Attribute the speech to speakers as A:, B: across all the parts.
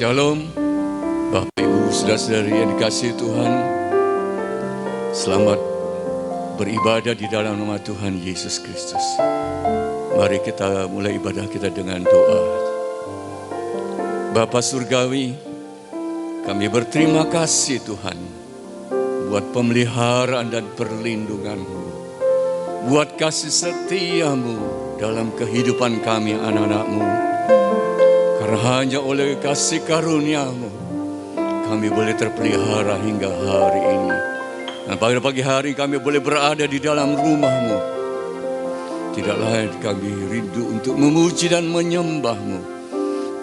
A: Shalom, Bapak Ibu, saudara-saudari yang dikasihi Tuhan. Selamat beribadah di dalam nama Tuhan Yesus Kristus. Mari kita mulai ibadah kita dengan doa. Bapa Surgawi, kami berterima kasih Tuhan buat pemeliharaan dan perlindungan-Mu, buat kasih setia-Mu dalam kehidupan kami anak-anak-Mu. Karena hanya oleh kasih karunia-Mu kami boleh terpelihara hingga hari ini. Dan pada pagi hari kami boleh berada di dalam rumah-Mu. Tidak lain kami rindu untuk memuji dan menyembah-Mu.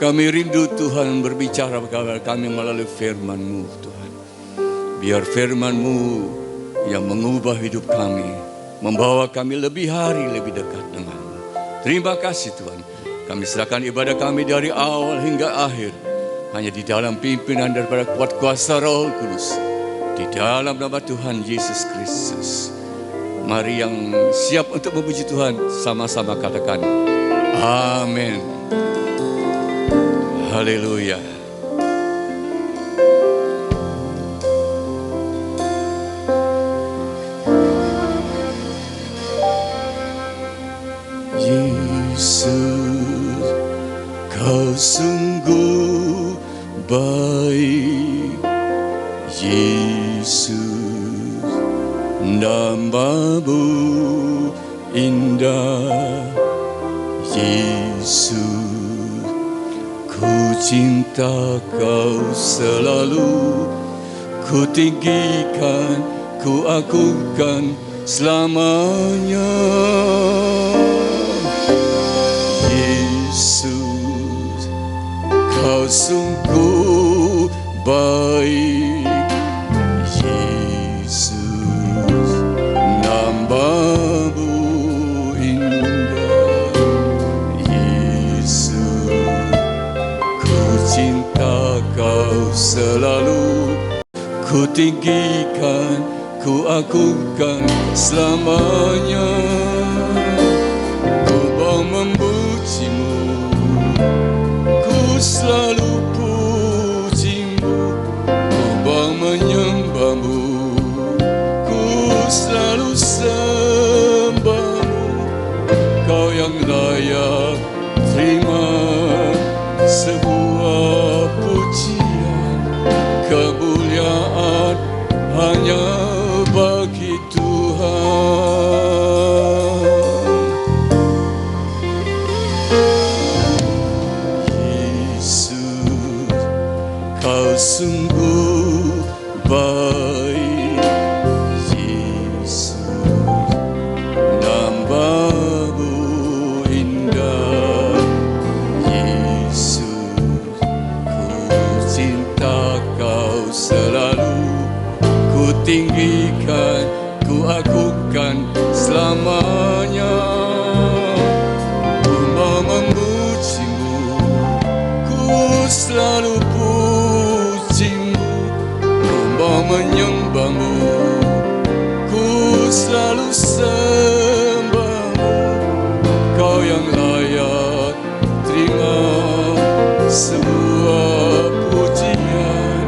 A: Kami rindu Tuhan berbicara kepada kami melalui firman-Mu Tuhan. Biar firman-Mu yang mengubah hidup kami, membawa kami lebih hari lebih dekat dengan-Mu. Terima kasih Tuhan. Kami serahkan ibadah kami dari awal hingga akhir hanya di dalam pimpinan daripada kuat kuasa Roh Kudus. Di dalam nama Tuhan Yesus Kristus. Mari yang siap untuk memuji Tuhan sama-sama katakan amin. Haleluya. Yesus, Kau sungguh baik. Yesus, nama-Mu indah. Yesus, ku cinta Kau selalu. Ku tinggikan, ku agungkan selamanya. Yesus, Kau sungguh baik. Yesus, nama-Mu indah. Yesus, ku cinta Kau selalu. Ku tinggikan, ku agungkan selamanya. Ku mau memuji-Mu, ku selalu puji-Mu. Ku mau menyembah-Mu, ku selalu sembah-Mu. Kau yang layak terima sebuah pujian. Kemuliaan hanya bagi Tuhan. Yesus, Kau sungguh baik. Yesus, nama-Mu indah. Yesus, ku cinta Kau selalu. Ku tinggikan, ku agungkan selamanya. Ku mau memuji-Mu, ku selalu puji-Mu. Ku mau menyembah-Mu, ku selalu sembah-Mu. Kau yang layak terima sebuah pujian.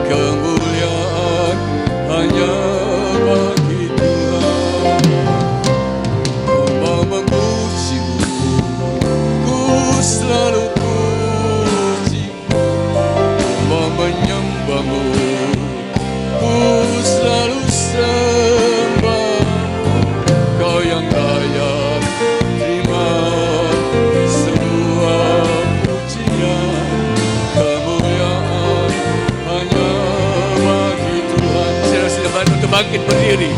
A: Kemuliaan hanya bagi Tuhan. Ku mau memuji-Mu, ku selalu puji-Mu. Ku mau menyembah-Mu, ku selalu sembah-Mu. bangkit berdiri.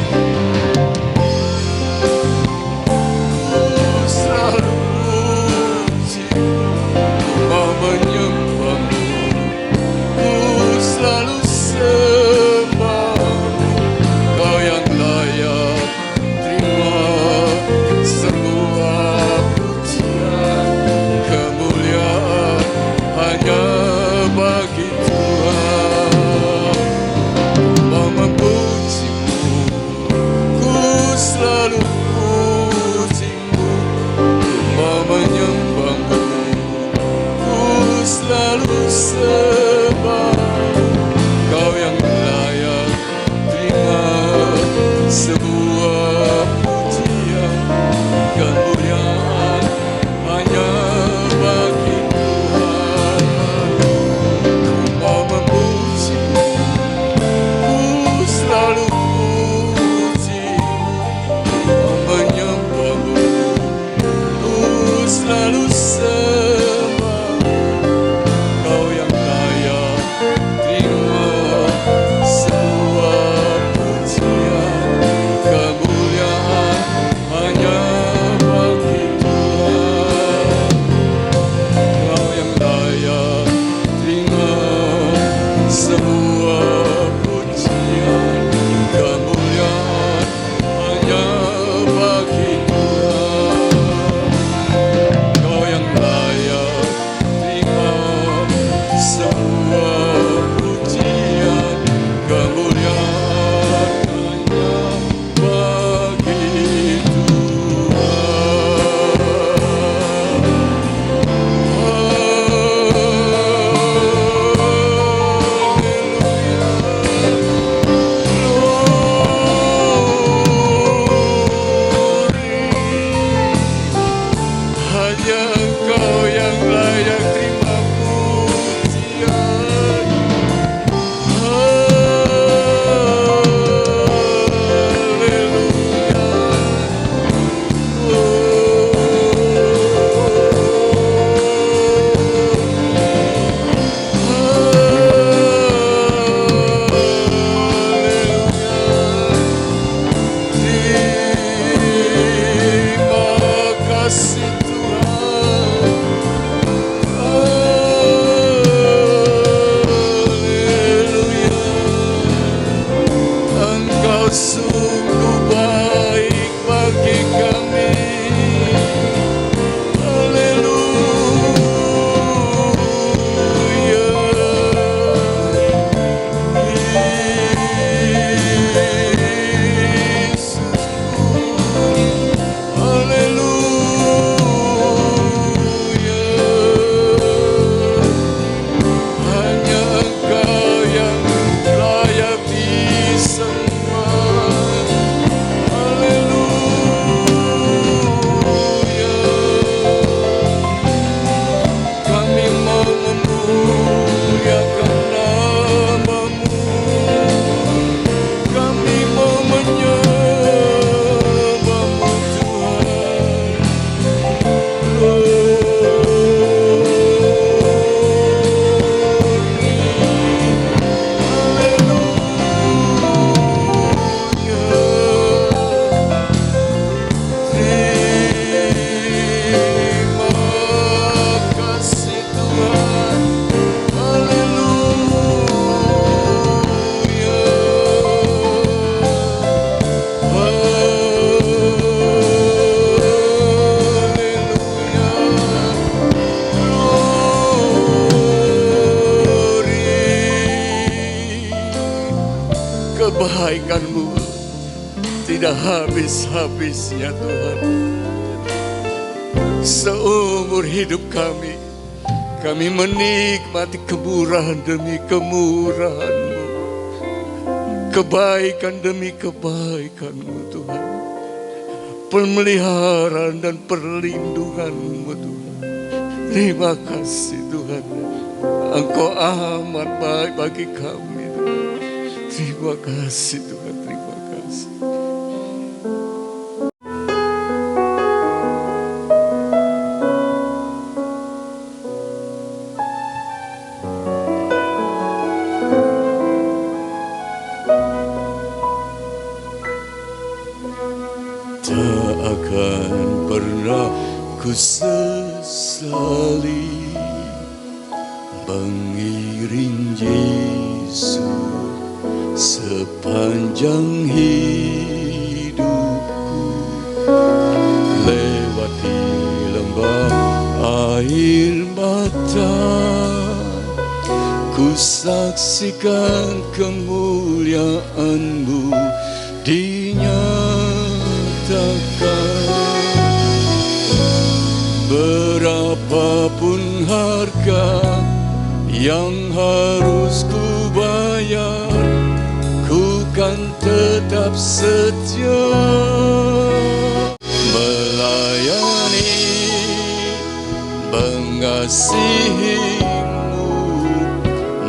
A: Ku selalu puji, mau menyembahmu. Ku selalu sembah, Kau yang layak terima semua pujian. Kemuliaan hanya bagi Tuhan. Mau memujimu, ku selalu pujimu. Mau menyembahmu, ku selalu sembah. Kau yang layak terima sebuah pujian. Kemuliaan hanya bagi Tuhan. Mau memujimu, ku selalu puji. Mau menyembahmu, ku selalu sembah. Kau yang layak terima sebuah pujian. Kemuliaan hanya bagi Tuhan. Kau yang layak terima sebuah pujian. Kemuliaan hanya bagi Tuhan. Kau yang layak terima sebuah pujian. Kemuliaan hanya bagi hanya Engkau yang layak terima pujian. Terima kasih Tuhan. Haleluya. Engkau sungguh baik bagi kami. Haleluya. Yesusku. Haleluya. Hanya Engkau yang layak disembah. Haleluya. Kami mau memuliakan nama-Mu. Kami mau menyembah-Mu Tuhan. Terima kasih Tuhan. Kebaikan-Mu tidak habis-habisnya Tuhan. Seumur hidup kami menikmati kemurahan demi kemurahan-Mu, kebaikan demi kebaikan-Mu Tuhan, pemeliharaan dan perlindungan-Mu Tuhan. Terima kasih Tuhan. Engkau amat baik bagi kami Tuhan. Terima kasih Tuhan, terima kasih. mengiring Yesus sepanjang hidupku, lewati lembah air mata, ku saksikan kemuliaan-Mu dinyatakan. Berapapun harga yang harus ku bayar, ku kan tetap setia melayani, mengasihi-Mu,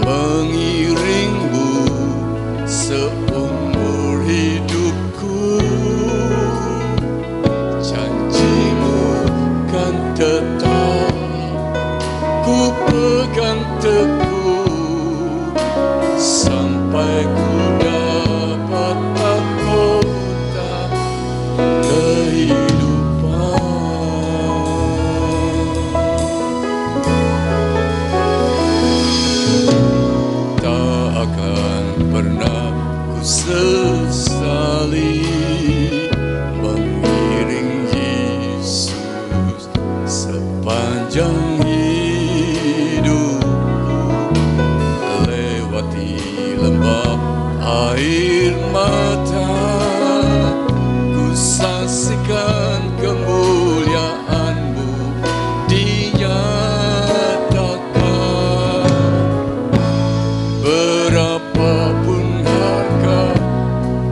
A: mengiring-Mu seumur hidupku. Janji-Mu kan tetap ku pegang teguh sampai ku dapat mahkota kehidupan. Tak akan pernah ku sesali mengiring Yesus sepanjang air mata, ku saksikan kemuliaan-Mu dinyatakan. Berapapun harga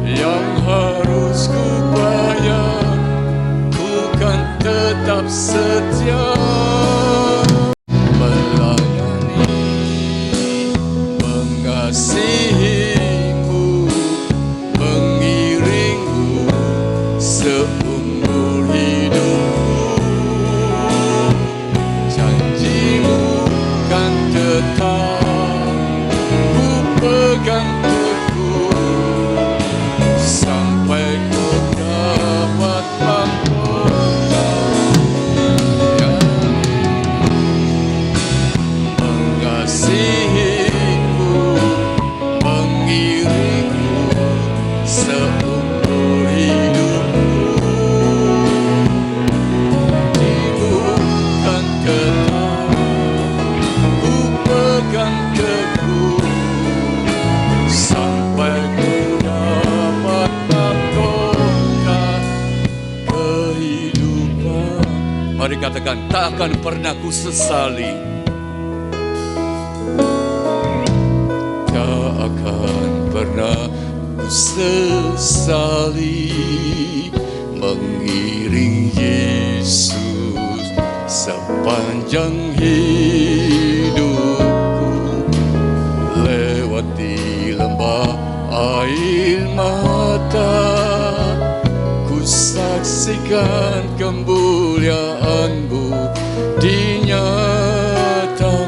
A: yang harus ku bayar, ku kan tetap setia melayani, mengasihi, seumur hidupku. Janji-Mu kan tetap ku pegang teguh sampai ku dapat mahkota yang mengasihi-Mu, mengiring-Mu seumur hidupku. Sampai ku dapat mahkota kehidupan. Mari katakan, tak akan pernah ku sesali, tak akan pernah ku sesali mengiring Yesus sepanjang hidupku, lewati lembah air mata, ku saksikan kemuliaan-Mu dinyatakan.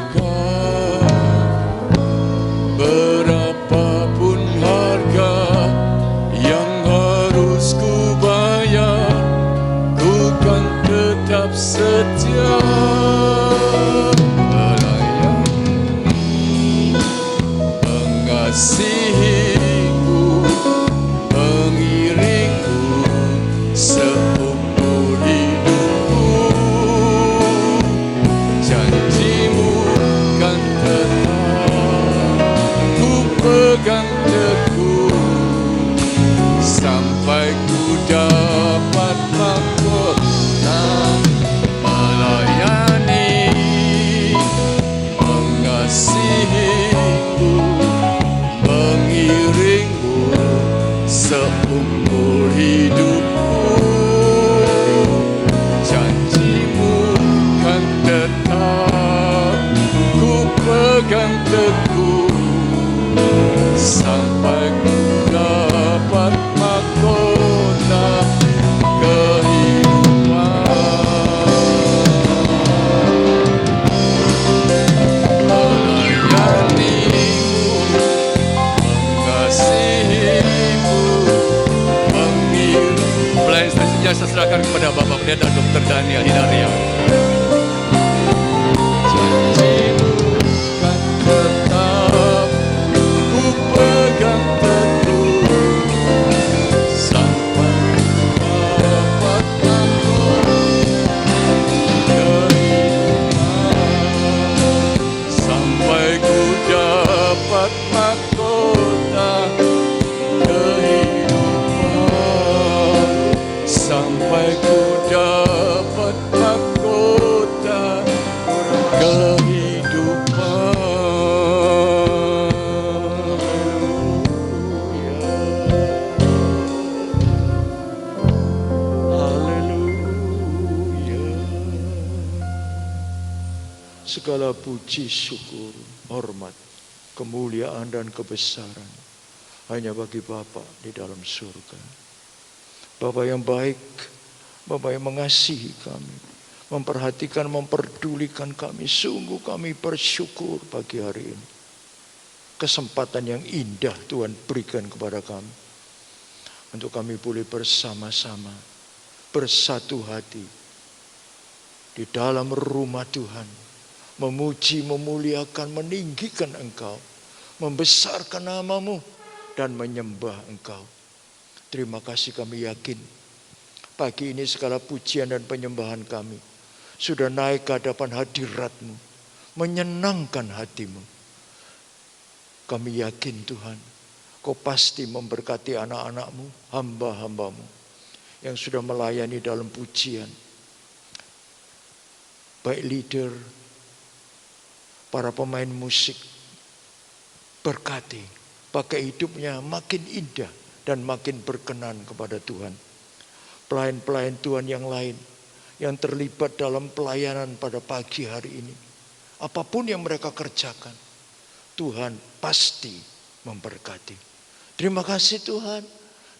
A: Berapapun harga yang harus ku bayar, ku kan tetap setia melayani, mengasihi-Mu, mengiring-Mu seumur hidupku. Janji-Mu kan tetap ku pegang teguh sampai ku dapat mahkota melayani, mengasihi-Mu, mengiring-Mu seumur hidupku. Janji-Mu kan tetap ku pegang teguh sampai ku dapat mahkota saya serahkan kepada Bapak Pendeta Dr. Daniel Hinaria. Janji-Mu kan
B: Segala puji, syukur, hormat, kemuliaan dan kebesaran hanya bagi Bapa di dalam surga. Bapa yang baik, Bapa yang mengasihi kami, memperhatikan, memperdulikan kami. Sungguh kami bersyukur pagi hari ini. Kesempatan yang indah Tuhan berikan kepada kami untuk kami boleh bersama-sama, bersatu hati di dalam rumah Tuhan, memuji, memuliakan, meninggikan Engkau, membesarkan nama-Mu dan menyembah Engkau. Terima kasih, kami yakin pagi ini segala pujian dan penyembahan kami sudah naik ke hadapan hadirat-Mu, menyenangkan hati-Mu. Kami yakin Tuhan, Kau pasti memberkati anak-anak-Mu, hamba-hamba-Mu yang sudah melayani dalam pujian. Baik leader, para pemain musik, berkati, pakai hidupnya makin indah dan makin berkenan kepada Tuhan. Pelayan-pelayan Tuhan yang lain yang terlibat dalam pelayanan pada pagi hari ini, apapun yang mereka kerjakan, Tuhan pasti memberkati. Terima kasih Tuhan,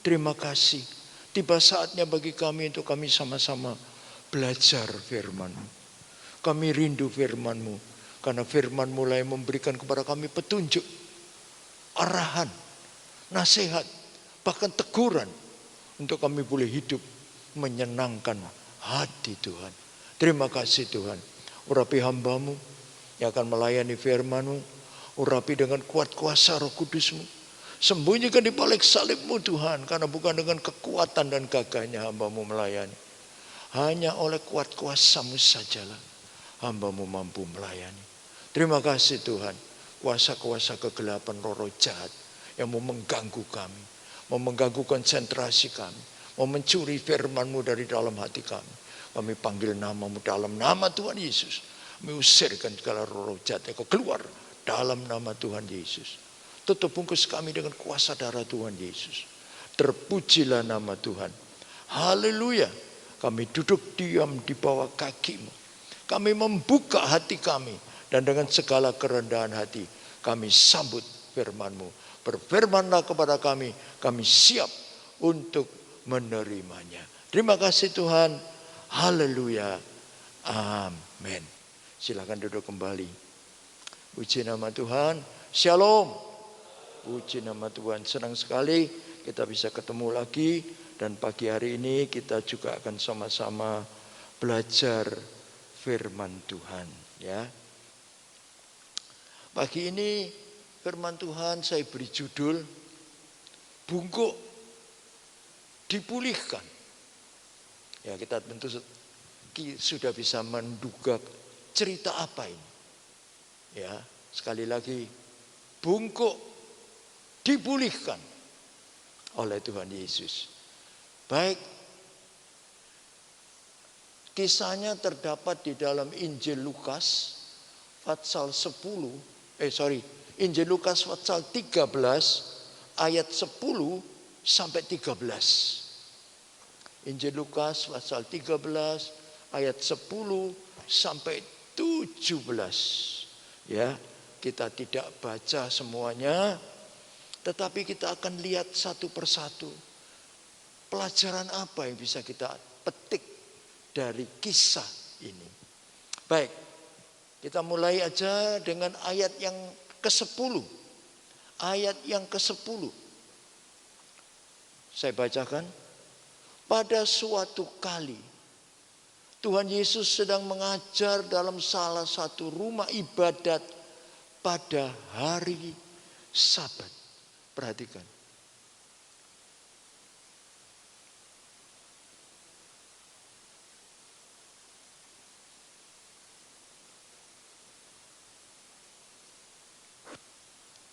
B: terima kasih. Tiba saatnya bagi kami untuk kami sama-sama belajar firman-Mu. Kami rindu firman-Mu, karena firman mulai memberikan kepada kami petunjuk, arahan, nasihat, bahkan teguran untuk kami boleh hidup menyenangkan hati Tuhan. Terima kasih Tuhan. Urapi hamba-Mu yang akan melayani firman-Mu. Urapi dengan kuat kuasa Roh Kudus-Mu. Sembunyikan di balik salib-Mu Tuhan, karena bukan dengan kekuatan dan gagahnya hamba-Mu melayani. Hanya oleh kuat kuasa-Mu sajalah hamba-Mu mampu melayani. Terima kasih Tuhan. Kuasa-kuasa kegelapan, roh-roh jahat yang mau mengganggu kami, mau mengganggu konsentrasi kami, mau mencuri firman-Mu dari dalam hati kami. Kami panggil nama-Mu dalam nama Tuhan Yesus. Kami usirkan segala roh-roh jahat yang keluar dalam nama Tuhan Yesus. Tutup bungkus kami dengan kuasa darah Tuhan Yesus. Terpujilah nama Tuhan. Haleluya. Kami duduk diam di bawah kaki-Mu. Kami membuka hati kami. Dan dengan segala kerendahan hati, kami sambut firman-Mu. Berfirmanlah kepada kami, kami siap untuk menerimanya. Terima kasih Tuhan. Haleluya. Amin. Silakan duduk kembali. Puji nama Tuhan. Shalom. Puji nama Tuhan. Senang sekali kita bisa ketemu lagi. Dan pagi hari ini kita juga akan sama-sama belajar firman Tuhan. Ya. Pagi ini firman Tuhan saya beri judul bungkuk dipulihkan. Ya, kita tentu sudah bisa menduga cerita apa ini. Ya, sekali lagi bungkuk dipulihkan oleh Tuhan Yesus. Baik, kisahnya terdapat di dalam Injil Lukas pasal 10, Injil Lukas pasal 13 ayat 10 sampai 13. Injil Lukas pasal 13 ayat 10 sampai 17. Ya, kita tidak baca semuanya, tetapi kita akan lihat satu persatu. Pelajaran apa yang bisa kita petik dari kisah ini. Baik, kita mulai aja dengan ayat yang ke-10. Ayat yang ke-10. Saya bacakan. Pada suatu kali, Tuhan Yesus sedang mengajar dalam salah satu rumah ibadat pada hari Sabat. Perhatikan.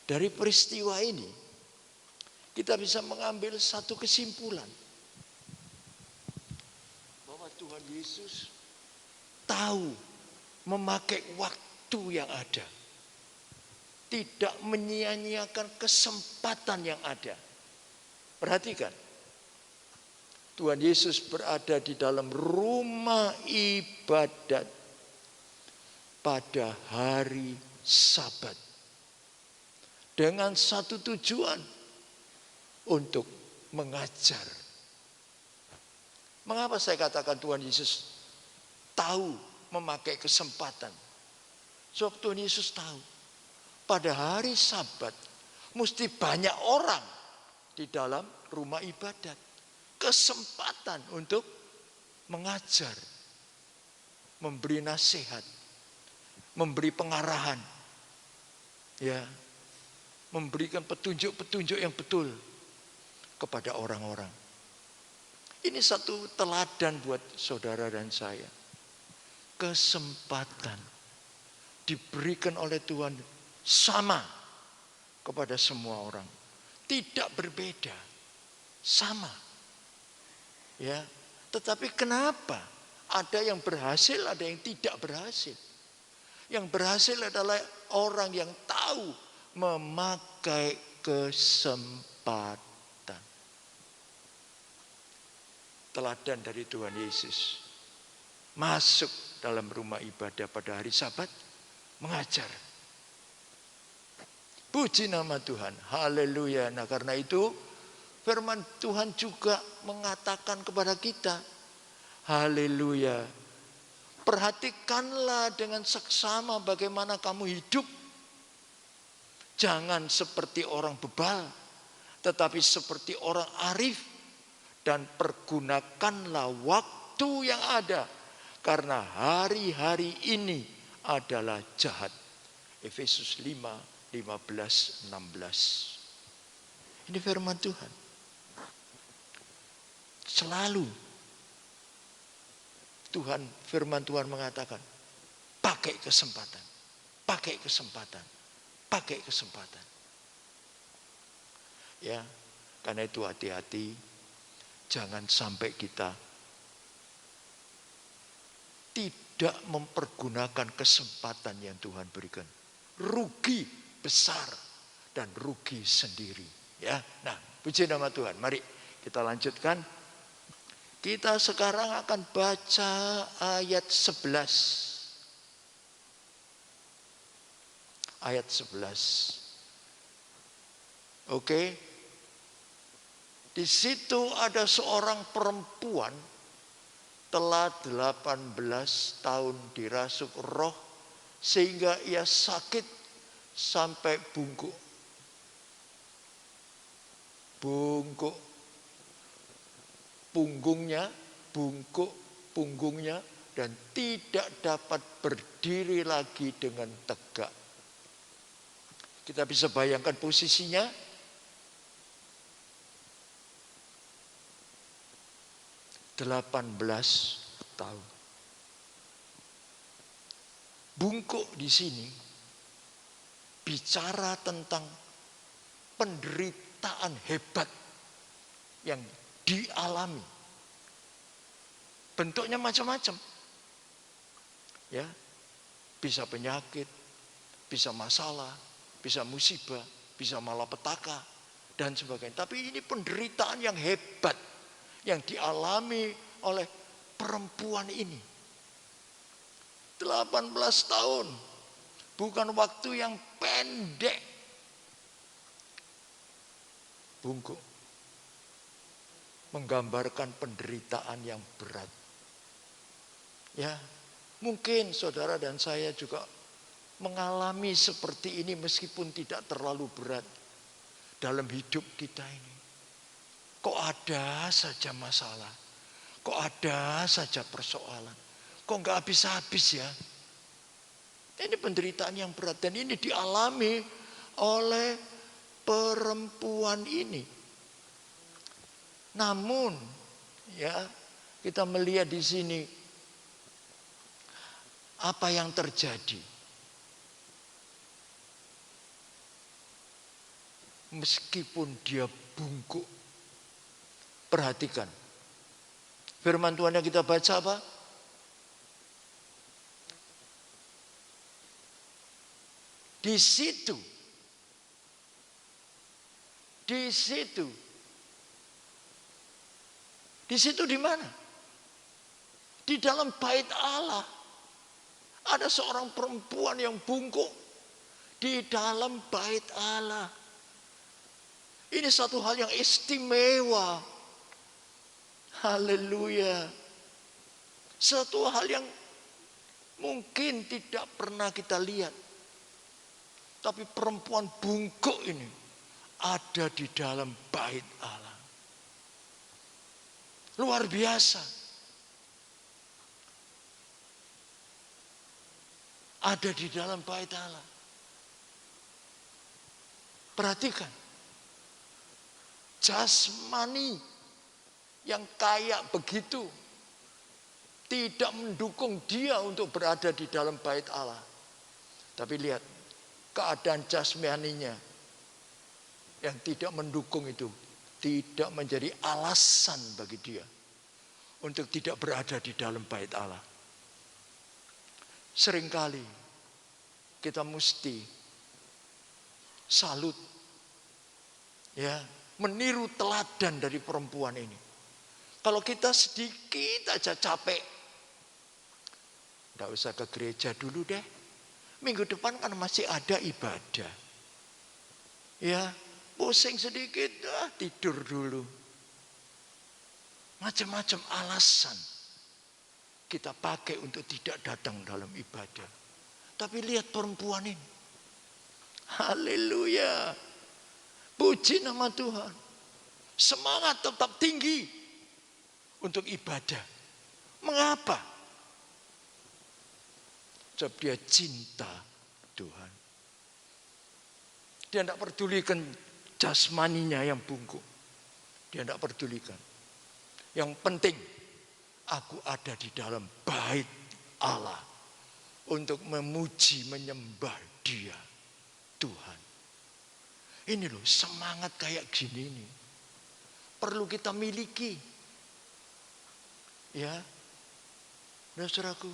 B: Dari peristiwa ini, kita bisa mengambil satu kesimpulan. Bahwa Tuhan Yesus tahu memakai waktu yang ada. Tidak menyia-nyiakan kesempatan yang ada. Perhatikan. Tuhan Yesus berada di dalam rumah ibadat. pada hari Sabat. Dengan satu tujuan, untuk mengajar. Mengapa saya katakan Tuhan Yesus tahu memakai kesempatan? Sebab Tuhan Yesus tahu pada hari Sabat mesti banyak orang di dalam rumah ibadat. Kesempatan untuk mengajar, memberi nasihat, memberi pengarahan, ya, memberikan petunjuk-petunjuk yang betul kepada orang-orang. Ini satu teladan buat saudara dan saya. Kesempatan diberikan oleh Tuhan sama kepada semua orang. Tidak berbeda, sama. Ya, tetapi kenapa ada yang berhasil, ada yang tidak berhasil? Yang berhasil adalah orang yang tahu memakai kesempatan. Teladan dari Tuhan Yesus masuk dalam rumah ibadah pada hari Sabat, mengajar. Puji nama Tuhan, haleluya. Nah, karena itu firman Tuhan juga mengatakan kepada kita, haleluya, perhatikanlah dengan seksama bagaimana kamu hidup. Jangan seperti orang bebal, tetapi seperti orang arif. Dan pergunakanlah waktu yang ada, karena hari-hari ini adalah jahat. Efesus 5, 15, 16. Ini firman Tuhan. Selalu firman Tuhan mengatakan, pakai kesempatan, pakai kesempatan, pakai kesempatan. Ya, karena itu hati-hati. Jangan sampai kita tidak mempergunakan kesempatan yang Tuhan berikan. Rugi besar dan rugi sendiri. Ya, nah, puji nama Tuhan. Mari kita lanjutkan. Kita sekarang akan baca ayat 11. Ayat 11. Oke. Di situ ada seorang perempuan telah 18 tahun dirasuk roh sehingga ia sakit sampai bungkuk punggungnya dan tidak dapat berdiri lagi dengan tegak. Kita bisa bayangkan posisinya. 18 tahun. Bungkuk di sini bicara tentang penderitaan hebat yang dialami. Bentuknya macam-macam. Ya. Bisa penyakit, bisa masalah, bisa musibah, bisa malapetaka dan sebagainya. Tapi ini penderitaan yang hebat yang dialami oleh perempuan ini. 18 tahun. Bukan waktu yang pendek. Bungkuk. Menggambarkan penderitaan yang berat. Ya, mungkin saudara dan saya juga mengalami seperti ini meskipun tidak terlalu berat dalam hidup kita ini. Kok ada saja masalah, kok ada saja persoalan, kok nggak habis-habis ya. Ini penderitaan yang berat dan ini dialami oleh perempuan ini. Namun, ya, kita melihat di sini apa yang terjadi. Meskipun dia bungkuk. Perhatikan. Firman Tuhan yang kita baca apa? Di situ. Di situ. Di situ di mana? Di dalam bait Allah. Ada seorang perempuan yang bungkuk di dalam bait Allah. Ini satu hal yang istimewa. Haleluya. Satu hal yang mungkin tidak pernah kita lihat. Tapi perempuan bungkuk ini ada di dalam bait Allah. Luar biasa. Ada di dalam bait Allah. Perhatikan. Jasmani yang kayak begitu tidak mendukung dia untuk berada di dalam bait Allah. Tapi lihat, keadaan jasmaninya yang tidak mendukung itu tidak menjadi alasan bagi dia untuk tidak berada di dalam bait Allah. Seringkali kita mesti salut, ya, meniru teladan dari perempuan ini. Kalau kita sedikit aja capek, tidak usah ke gereja dulu deh. Minggu depan kan masih ada ibadah. Ya, pusing sedikit, tidur dulu. Macam-macam alasan kita pakai untuk tidak datang dalam ibadah. Tapi lihat perempuan ini. Haleluya. Puji nama Tuhan. Semangat tetap tinggi untuk ibadah. Mengapa? Sebab dia cinta Tuhan. Dia tidak pedulikan jasmaninya yang bungkuk. Dia tidak pedulikan. Yang penting, aku ada di dalam bait Allah untuk memuji, menyembah Dia, Tuhan. Ini loh, semangat kayak gini nih perlu kita miliki. Ya, saudaraku,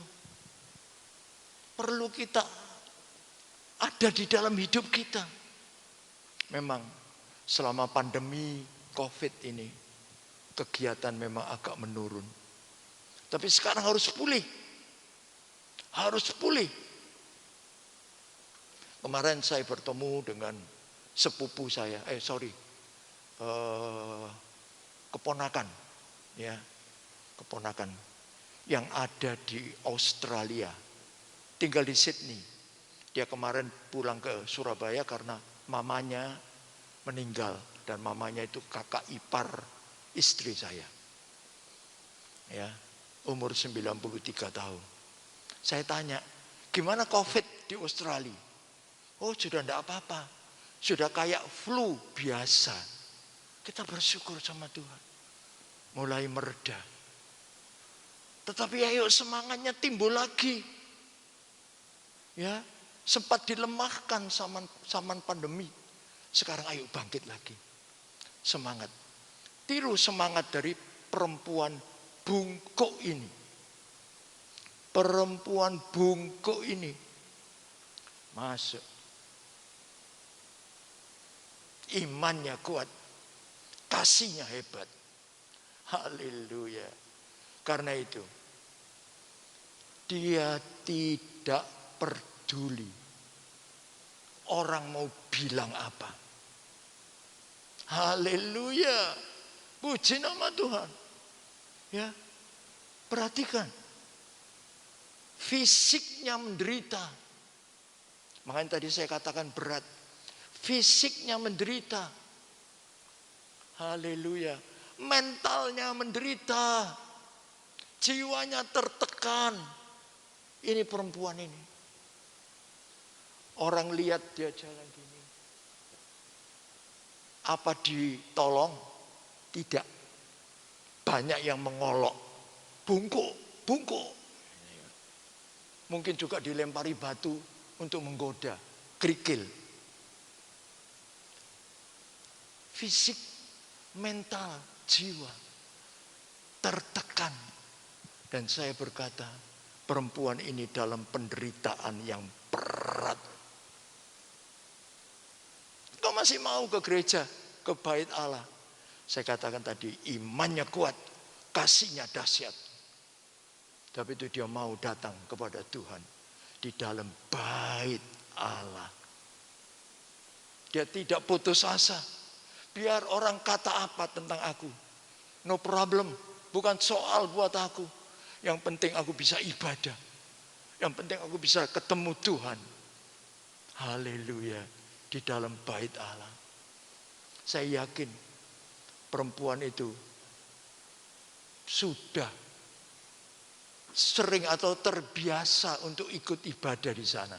B: perlu kita ada di dalam hidup kita. Memang selama pandemi COVID ini kegiatan memang agak menurun. Tapi sekarang harus pulih. Harus pulih. Kemarin saya bertemu dengan sepupu saya, keponakan, ya, keponakan yang ada di Australia, tinggal di Sydney. Dia kemarin pulang ke Surabaya karena mamanya meninggal dan mamanya itu kakak ipar istri saya, ya, umur 93 tahun. Saya tanya, gimana COVID di Australia? Oh, sudah tidak apa-apa, sudah kayak flu biasa. Kita bersyukur sama Tuhan, mulai mereda. Tetapi ayo semangatnya timbul lagi. Ya, sempat dilemahkan zaman pandemi. Sekarang ayo bangkit lagi. Semangat. Tiru semangat dari perempuan bungkuk ini. Perempuan bungkuk ini masuk. Imannya kuat. Kasihnya hebat. Haleluya. Karena itu, dia tidak peduli orang mau bilang apa. Haleluya. Puji nama Tuhan. Ya, perhatikan. Fisiknya menderita. Makanya tadi saya katakan berat. Fisiknya menderita. Haleluya. Mentalnya menderita. Jiwanya tertekan. Ini perempuan ini. Orang lihat dia jalan gini. Apa ditolong? Tidak. Banyak yang mengolok. Bungkuk, bungkuk. Mungkin juga dilempari batu untuk menggoda. Kerikil. Fisik, mental, jiwa tertekan. Dan saya berkata, perempuan ini dalam penderitaan yang berat. Kau masih mau ke gereja, ke bait Allah? Saya katakan tadi, imannya kuat, kasihnya dahsyat. Tapi itu dia mau datang kepada Tuhan. di dalam bait Allah. Dia tidak putus asa. Biar orang kata apa tentang aku, no problem. Bukan soal buat aku. Yang penting aku bisa ibadah. Yang penting aku bisa ketemu Tuhan. Haleluya. Di dalam bait Allah. Saya yakin perempuan itu sudah sering atau terbiasa untuk ikut ibadah di sana.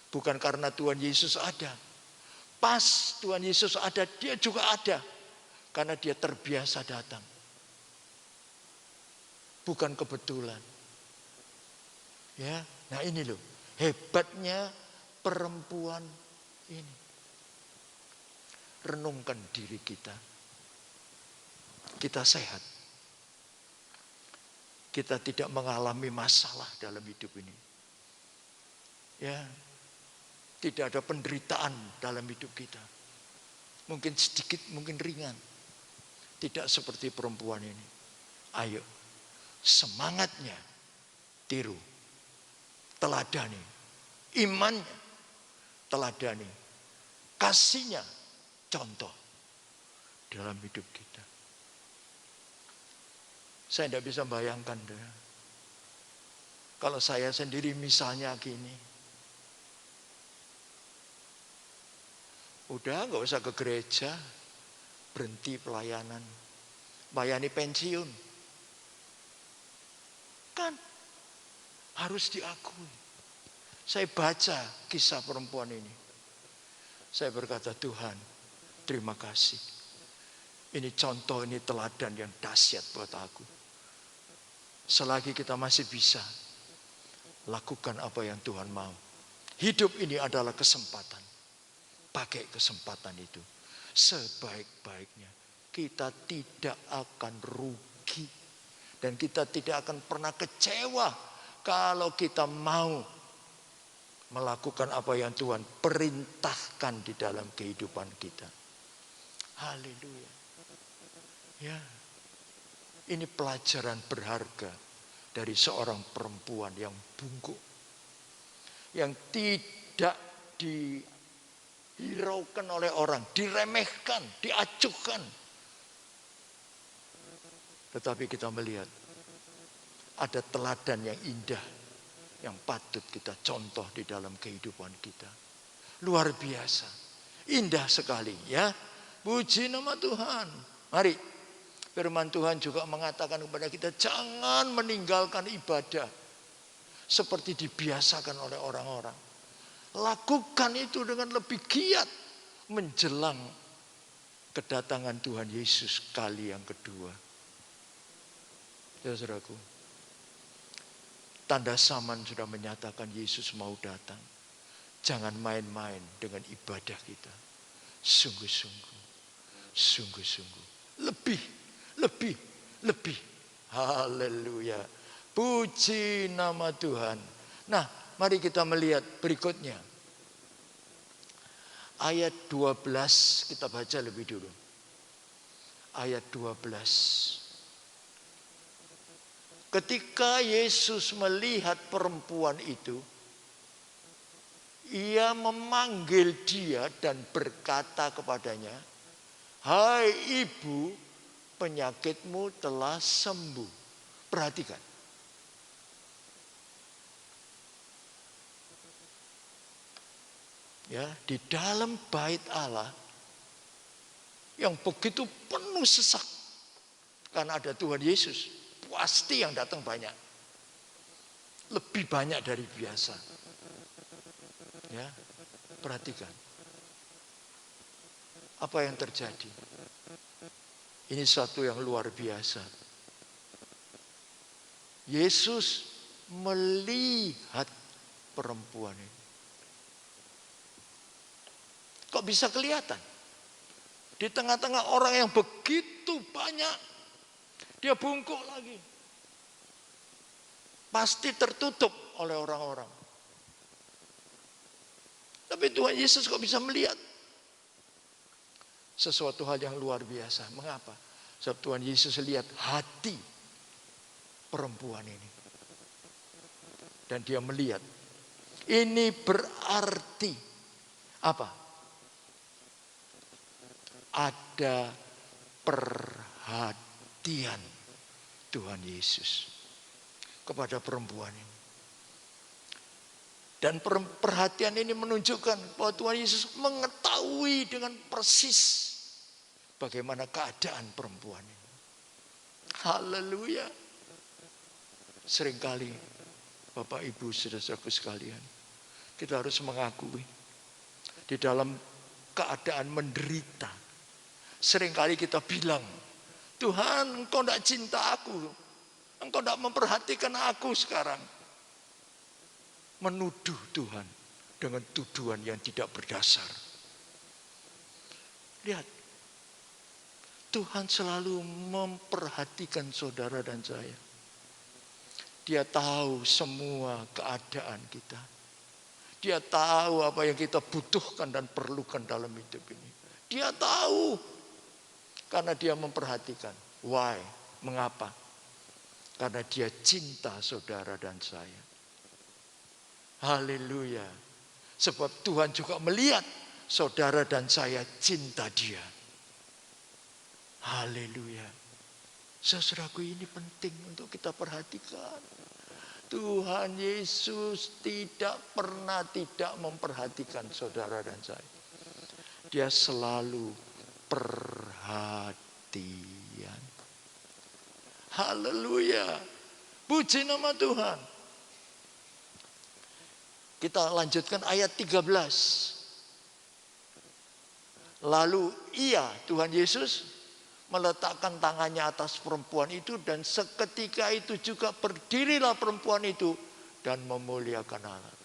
B: Bukan karena Tuhan Yesus ada. Pas Tuhan Yesus ada, dia juga ada. Karena dia terbiasa datang. Bukan kebetulan. Ya, nah ini loh, hebatnya perempuan ini. Renungkan diri kita. Kita sehat. Kita tidak mengalami masalah dalam hidup ini. Ya, tidak ada penderitaan dalam hidup kita. Mungkin sedikit, mungkin ringan. Tidak seperti perempuan ini. Ayo, semangatnya tiru. Teladani. Imannya teladani. Kasihnya contoh dalam hidup kita. Saya tidak bisa bayangkan deh. Kalau saya sendiri misalnya gini. Udah gak usah ke gereja. Berhenti pelayanan. Bayani pensiun. Kan harus diakui. Saya baca kisah perempuan ini. Saya berkata, Tuhan, terima kasih. Ini contoh, ini teladan yang dahsyat buat aku. Selagi kita masih bisa lakukan apa yang Tuhan mau. Hidup ini adalah kesempatan. Pakai kesempatan itu sebaik-baiknya. Kita tidak akan rugi. Dan kita tidak akan pernah kecewa kalau kita mau melakukan apa yang Tuhan perintahkan di dalam kehidupan kita. Haleluya. Ya. Ini pelajaran berharga dari seorang perempuan yang bungkuk. Yang tidak dihiraukan oleh orang, diremehkan, diacuhkan. Tetapi kita melihat ada teladan yang indah yang patut kita contoh di dalam kehidupan kita. Luar biasa. Indah sekali ya. Puji nama Tuhan. Mari. Firman Tuhan juga mengatakan kepada kita, jangan meninggalkan ibadah seperti dibiasakan oleh orang-orang. Lakukan itu dengan lebih giat menjelang kedatangan Tuhan Yesus kali yang kedua. Ya saudaraku, tanda zaman sudah menyatakan Yesus mau datang. Jangan main-main dengan ibadah kita. Sungguh-sungguh, sungguh-sungguh. Lebih. Haleluya. Puji nama Tuhan. Nah, mari kita melihat berikutnya. Ayat 12 kita baca lebih dulu. Ayat 12. Ketika Yesus melihat perempuan itu, ia memanggil dia dan berkata kepadanya, "Hai ibu, penyakitmu telah sembuh." Perhatikan. Ya, di dalam bait Allah yang begitu penuh sesak karena ada Tuhan Yesus, pasti yang datang banyak. Lebih banyak dari biasa. Ya, perhatikan. Apa yang terjadi? Ini satu yang luar biasa. Yesus melihat perempuan ini. Kok bisa kelihatan? Di tengah-tengah orang yang begitu banyak. Dia bungkuk lagi. Pasti tertutup oleh orang-orang. Tapi Tuhan Yesus kok bisa melihat? Sesuatu hal yang luar biasa. Mengapa? Sebab Tuhan Yesus lihat hati perempuan ini. Dan dia melihat Ini berarti apa? Ada perhatian Tuhan Yesus kepada perempuan ini. Dan perhatian ini menunjukkan bahwa Tuhan Yesus mengetahui dengan persis bagaimana keadaan perempuan ini. Haleluya. Seringkali Bapak Ibu saudara-saudaraku sekalian, kita harus mengakui di dalam keadaan menderita. Seringkali kita bilang, Tuhan, Engkau tidak cinta aku, Engkau tidak memperhatikan aku sekarang. Menuduh Tuhan dengan tuduhan yang tidak berdasar. Lihat, Tuhan selalu memperhatikan saudara dan saya. Dia tahu semua keadaan kita. Dia tahu apa yang kita butuhkan dan perlukan dalam hidup ini. Dia tahu. Karena dia memperhatikan. Why? Mengapa? Karena dia cinta saudara dan saya. Haleluya. Sebab Tuhan juga melihat saudara dan saya cinta dia. Haleluya. Saudaraku, ini penting untuk kita perhatikan. Tuhan Yesus tidak pernah tidak memperhatikan saudara dan saya. Dia selalu perhatian. Haleluya. Puji nama Tuhan. Kita lanjutkan ayat 13. Lalu Tuhan Yesus meletakkan tangannya atas perempuan itu, dan seketika itu juga berdirilah perempuan itu dan memuliakan Allah.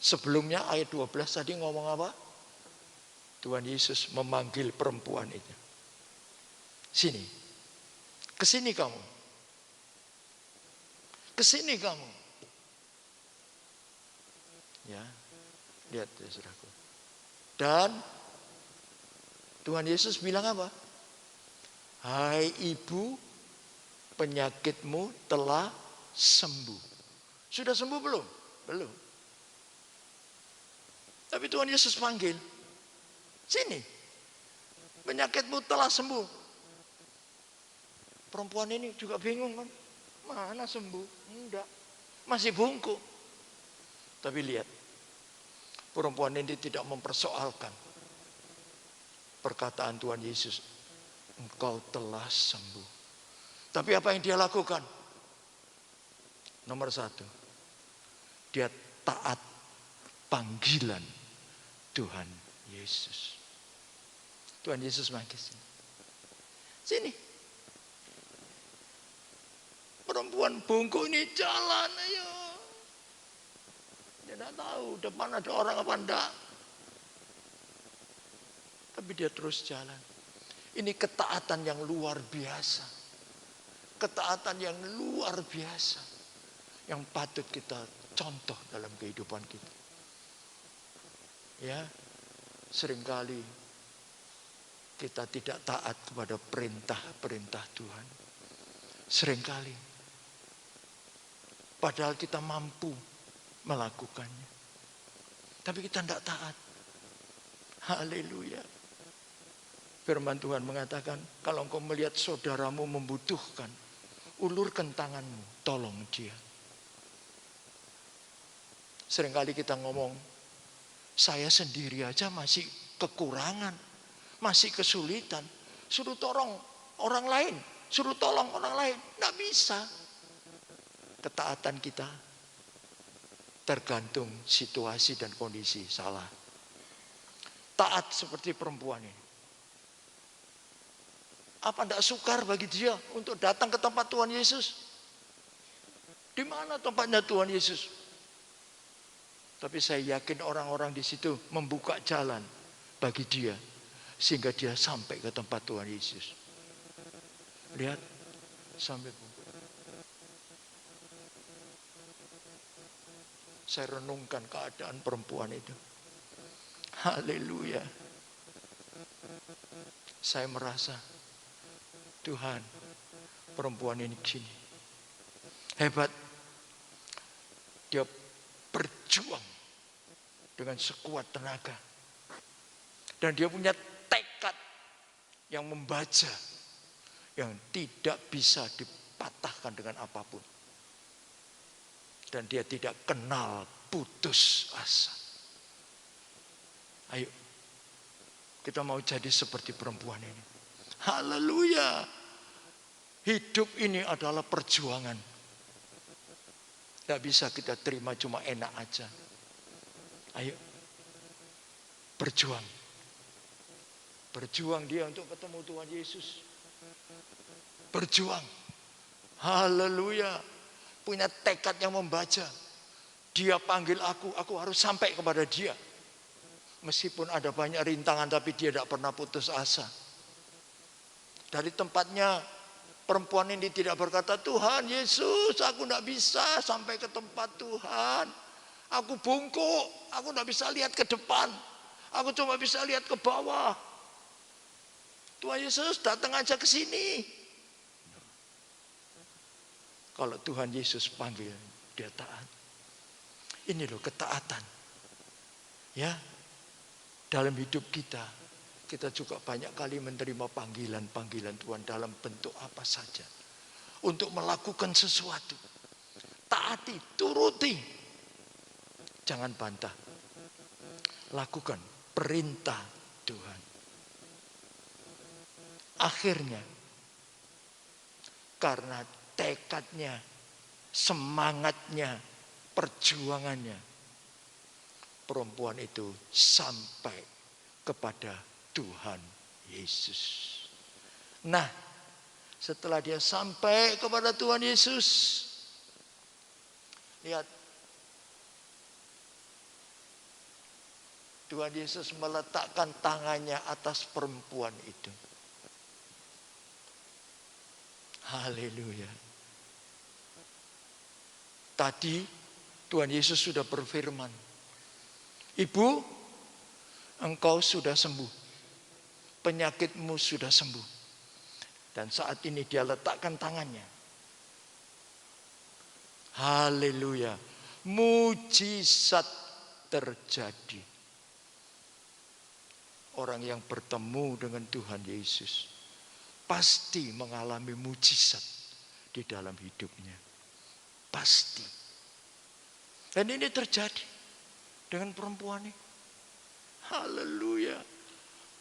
B: Sebelumnya ayat 12 tadi ngomong apa? Tuhan Yesus memanggil perempuan itu. Sini. Kesini kamu. Kesini kamu. Ya. Lihat ya saudaraku. Dan Tuhan Yesus bilang apa? Hai ibu, penyakitmu telah sembuh. Sudah sembuh belum? Belum. Tapi Tuhan Yesus panggil. Sini. Penyakitmu telah sembuh. Perempuan ini juga bingung kan? Mana sembuh? Enggak. Masih bungkuk. Tapi lihat. Perempuan ini tidak mempersoalkan perkataan Tuhan Yesus. Engkau telah sembuh. Tapi apa yang dia lakukan? Nomor 1. Dia taat panggilan Tuhan Yesus. Tuhan Yesus manggil sini. Sini. Perempuan bungkuk ini jalan, ayo. Dia tidak tahu depan ada orang apa enggak. Tapi dia terus jalan. Ini ketaatan yang luar biasa. Ketaatan yang luar biasa. Yang patut kita contoh dalam kehidupan kita. Ya, seringkali kita tidak taat kepada perintah-perintah Tuhan. Seringkali. Padahal kita mampu melakukannya. Tapi kita tidak taat. Haleluya. Firman Tuhan mengatakan, kalau engkau melihat saudaramu membutuhkan, ulurkan tanganmu, tolong dia. Seringkali kita ngomong, saya sendiri aja masih kekurangan, masih kesulitan. Suruh tolong orang lain, suruh tolong orang lain. Tidak bisa. Ketaatan kita tergantung situasi dan kondisi. Salah. Taat seperti perempuan ini. Apa tidak sukar bagi dia untuk datang ke tempat Tuhan Yesus? Di mana tempatnya Tuhan Yesus? Tapi saya yakin orang-orang di situ membuka jalan bagi dia. Sehingga dia sampai ke tempat Tuhan Yesus. Lihat. Sampai. Saya renungkan keadaan perempuan itu. Haleluya. Saya merasa, Tuhan, perempuan ini gini. Hebat. Dia berjuang dengan sekuat tenaga. Dan dia punya tekad yang membaja, yang tidak bisa dipatahkan dengan apapun. Dan dia tidak kenal putus asa. Ayo, kita mau jadi seperti perempuan ini. Haleluya. Hidup ini adalah perjuangan. Tidak bisa kita terima cuma enak aja. Ayo, berjuang. Berjuang dia untuk ketemu Tuhan Yesus. Berjuang. Haleluya. Punya tekad yang membaca. Dia panggil aku harus sampai kepada dia. Meskipun ada banyak rintangan, tapi dia tidak pernah putus asa. Dari tempatnya, perempuan ini tidak berkata, Tuhan Yesus, aku tidak bisa sampai ke tempat Tuhan. Aku bungkuk, aku tidak bisa lihat ke depan. Aku cuma bisa lihat ke bawah. Tuhan Yesus datang aja ke sini. Kalau Tuhan Yesus panggil, dia taat. Ini loh ketaatan. Ya, dalam hidup kita juga banyak kali menerima panggilan-panggilan Tuhan dalam bentuk apa saja. Untuk melakukan sesuatu. Taati, turuti. Jangan bantah. Lakukan perintah Tuhan. Akhirnya, karena tekadnya, semangatnya, perjuangannya, perempuan itu sampai kepada Tuhan Yesus. Nah, setelah dia sampai kepada Tuhan Yesus, lihat, Tuhan Yesus meletakkan tangannya atas perempuan itu. Haleluya. Tadi Tuhan Yesus sudah berfirman, Ibu, engkau sudah sembuh. Penyakitmu sudah sembuh. Dan saat ini dia letakkan tangannya. Haleluya. Mujizat terjadi. Orang yang bertemu dengan Tuhan Yesus pasti mengalami mujizat di dalam hidupnya. Pasti. Dan ini terjadi dengan perempuan ini. Haleluya.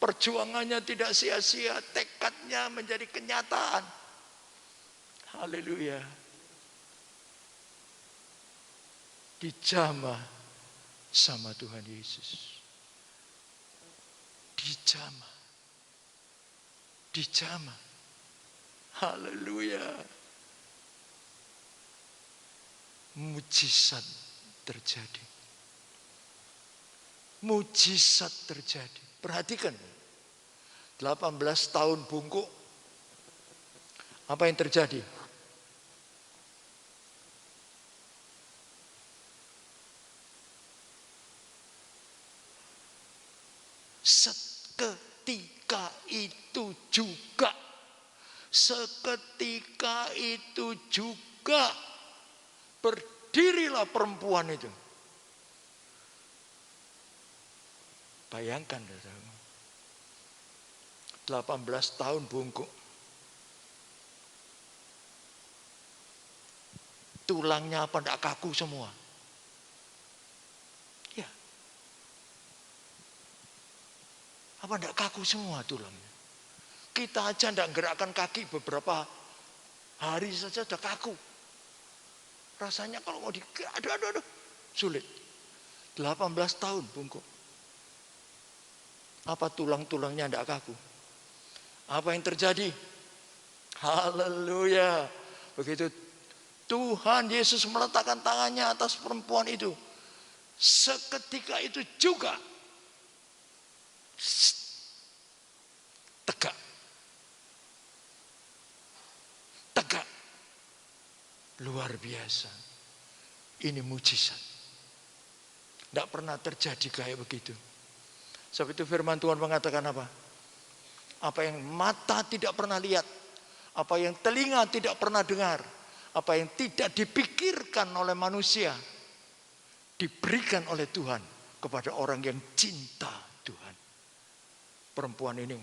B: Perjuangannya tidak sia-sia, tekadnya menjadi kenyataan. Haleluya. Dijamah sama Tuhan Yesus. Dijamah. Dijamah. Haleluya. Mujizat terjadi. Mujizat terjadi. Perhatikan. 18 tahun bungkuk. Apa yang terjadi? Seketika itu juga berdirilah perempuan itu. Bayangkan, 18 tahun bungkuk. Tulangnya apa enggak kaku semua? Ya. Apa enggak kaku semua tulangnya? Kita aja enggak gerakkan kaki beberapa hari saja sudah kaku. Rasanya kalau mau aduh, sulit. 18 tahun bungkuk. Apa tulang-tulangnya enggak kaku? Apa yang terjadi? Haleluya. Begitu Tuhan Yesus meletakkan tangannya atas perempuan itu, seketika itu juga tegak. Tegak. Luar biasa. Ini mujizat. Tidak pernah terjadi kayak begitu. Sebab itu firman Tuhan mengatakan apa? Apa yang mata tidak pernah lihat, apa yang telinga tidak pernah dengar, apa yang tidak dipikirkan oleh manusia, diberikan oleh Tuhan kepada orang yang cinta Tuhan. Perempuan ini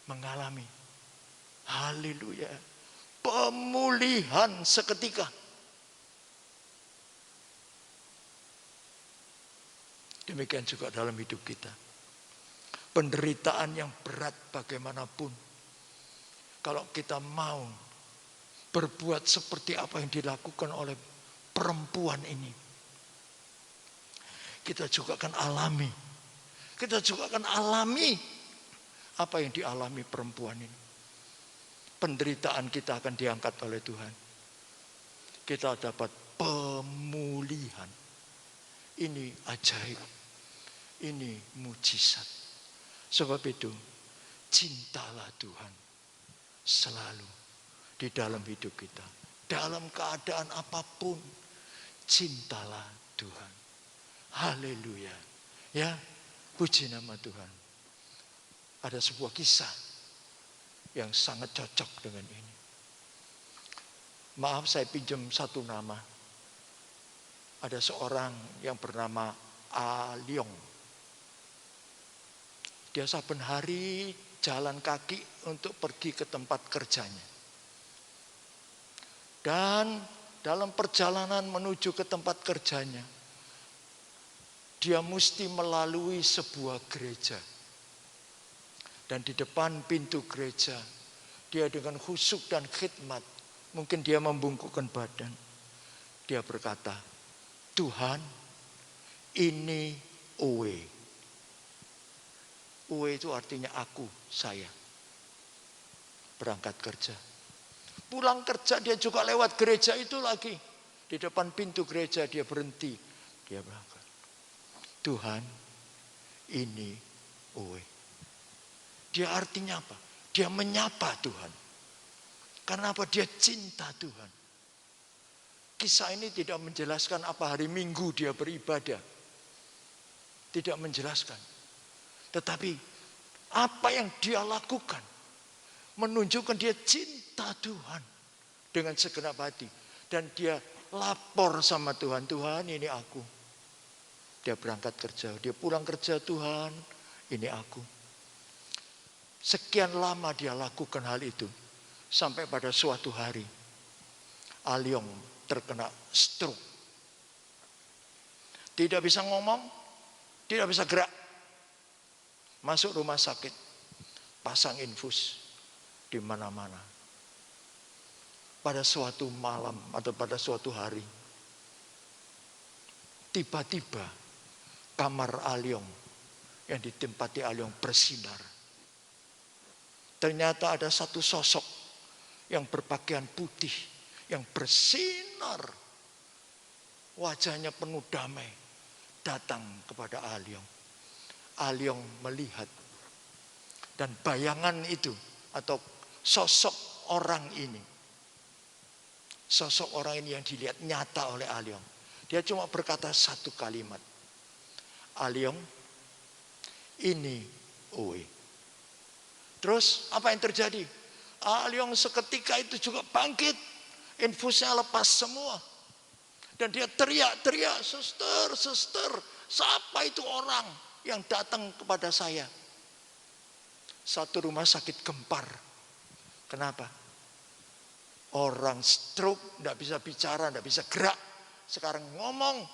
B: mengalami, haleluya, pemulihan seketika. Demikian juga dalam hidup kita. Penderitaan yang berat bagaimanapun, kalau kita mau berbuat seperti apa yang dilakukan oleh perempuan ini, kita juga akan alami. Kita juga akan alami apa yang dialami perempuan ini. Penderitaan kita akan diangkat oleh Tuhan. Kita dapat pemulihan. Ini ajaib. Ini mujizat. Sebab itu, cintalah Tuhan selalu di dalam hidup kita. Dalam keadaan apapun, cintalah Tuhan. Haleluya. Ya, puji nama Tuhan. Ada sebuah kisah yang sangat cocok dengan ini. Maaf, saya pinjam satu nama. Ada seorang yang bernama Alyong. Dia saben hari jalan kaki untuk pergi ke tempat kerjanya. Dan dalam perjalanan menuju ke tempat kerjanya, dia mesti melalui sebuah gereja. Dan di depan pintu gereja, dia dengan khusyuk dan khidmat, mungkin dia membungkukkan badan. Dia berkata, Tuhan, ini Owe. Owe itu artinya aku, saya. Berangkat kerja. Pulang kerja dia juga lewat gereja itu lagi. Di depan pintu gereja dia berhenti. Dia berangkat. Tuhan, ini Owe. Dia artinya apa? Dia menyapa Tuhan. Karena apa? Dia cinta Tuhan. Kisah ini tidak menjelaskan apa hari Minggu dia beribadah. Tidak menjelaskan. Tetapi apa yang dia lakukan menunjukkan dia cinta Tuhan dengan segenap hati. Dan dia lapor sama Tuhan. Tuhan, ini aku. Dia berangkat kerja. Dia pulang kerja, Tuhan, ini aku. Sekian lama dia lakukan hal itu. Sampai pada suatu hari, Alyong terkena stroke. Tidak bisa ngomong, tidak bisa gerak. Masuk rumah sakit, pasang infus di mana-mana. Pada suatu malam atau pada suatu hari, tiba-tiba kamar Alyong yang ditempati Alyong bersinar. Ternyata ada satu sosok yang berpakaian putih, yang bersinar. Wajahnya penuh damai. Datang kepada Alyong. Alyong melihat. Dan bayangan itu, atau sosok orang ini. Sosok orang ini yang dilihat nyata oleh Alyong. Dia cuma berkata satu kalimat. Alyong, ini Owe. Terus apa yang terjadi? Alyong seketika itu juga bangkit. Infusnya lepas semua. Dan dia teriak-teriak, suster, siapa itu orang yang datang kepada saya? Satu rumah sakit gempar. Kenapa? Orang stroke, tidak bisa bicara, tidak bisa gerak. Sekarang ngomong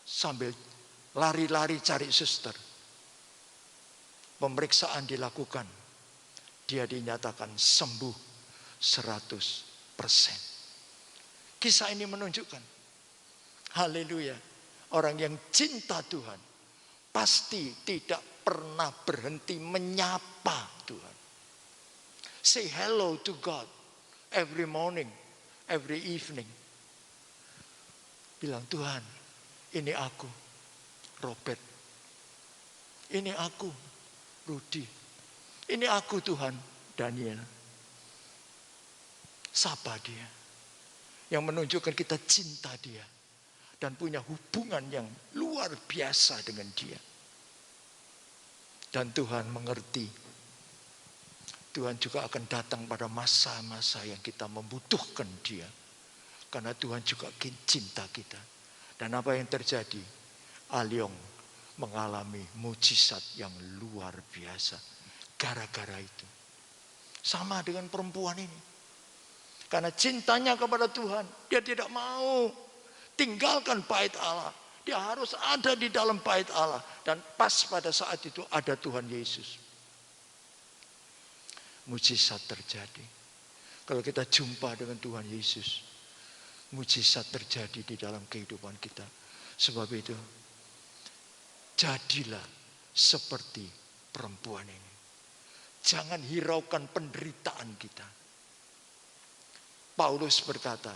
B: sambil lari-lari cari suster. Pemeriksaan dilakukan. Dia dinyatakan sembuh 100%. Kisah ini menunjukkan, haleluya, orang yang cinta Tuhan pasti tidak pernah berhenti menyapa Tuhan. Say hello to God every morning, every evening. Bilang, Tuhan, ini aku, Robert. Ini aku, Rudy. Ini aku, Tuhan, Daniel. Sapa dia. Yang menunjukkan kita cinta dia. Dan punya hubungan yang luar biasa dengan dia. Dan Tuhan mengerti. Tuhan juga akan datang pada masa-masa yang kita membutuhkan dia. Karena Tuhan juga cinta kita. Dan apa yang terjadi? Alyong mengalami mujizat yang luar biasa gara-gara itu. Sama dengan perempuan ini. Karena cintanya kepada Tuhan, dia tidak mau tinggalkan bait Allah. Dia harus ada di dalam bait Allah. Dan pas pada saat itu ada Tuhan Yesus. Mujizat terjadi. Kalau kita jumpa dengan Tuhan Yesus, mujizat terjadi di dalam kehidupan kita. Sebab itu, jadilah seperti perempuan ini. Jangan hiraukan penderitaan kita. Paulus berkata,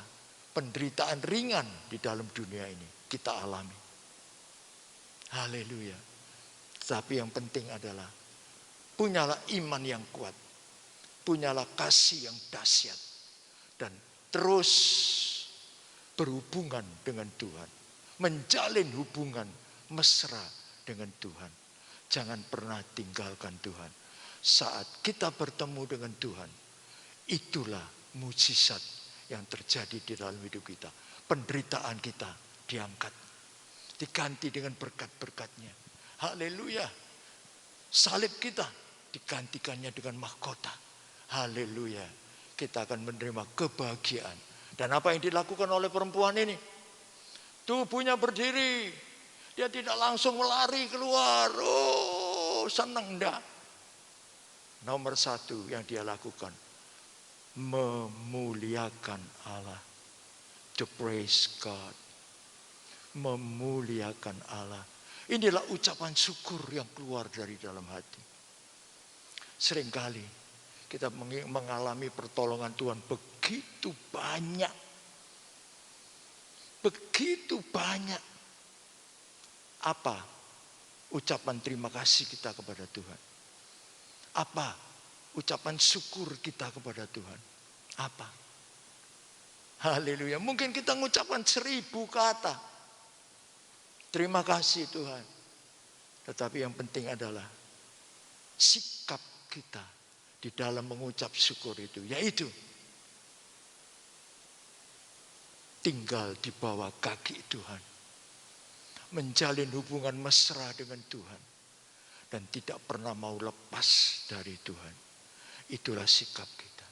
B: penderitaan ringan di dalam dunia ini kita alami. Haleluya. Tapi yang penting adalah punyalah iman yang kuat. Punyalah kasih yang dahsyat. Dan terus berhubungan dengan Tuhan. Menjalin hubungan mesra dengan Tuhan. Jangan pernah tinggalkan Tuhan. Saat kita bertemu dengan Tuhan, itulah mujizat yang terjadi di dalam hidup kita. Penderitaan kita diangkat. Diganti dengan berkat-berkatnya. Haleluya. Salib kita digantikannya dengan mahkota. Haleluya. Kita akan menerima kebahagiaan. Dan apa yang dilakukan oleh perempuan ini? Tubuhnya berdiri. Dia tidak langsung melari keluar. Oh, senang enggak. Nomor satu yang dia lakukan, memuliakan Allah. To praise God. Memuliakan Allah. Inilah ucapan syukur yang keluar dari dalam hati. Seringkali kita mengalami pertolongan Tuhan begitu banyak. Begitu banyak. Apa ucapan terima kasih kita kepada Tuhan? Apa ucapan syukur kita kepada Tuhan? Apa? Haleluya. Mungkin kita mengucapkan 1000 kata. Terima kasih Tuhan. Tetapi yang penting adalah sikap kita di dalam mengucap syukur itu. Yaitu tinggal di bawah kaki Tuhan. Menjalin hubungan mesra dengan Tuhan. Dan tidak pernah mau lepas dari Tuhan. Itulah sikap kita.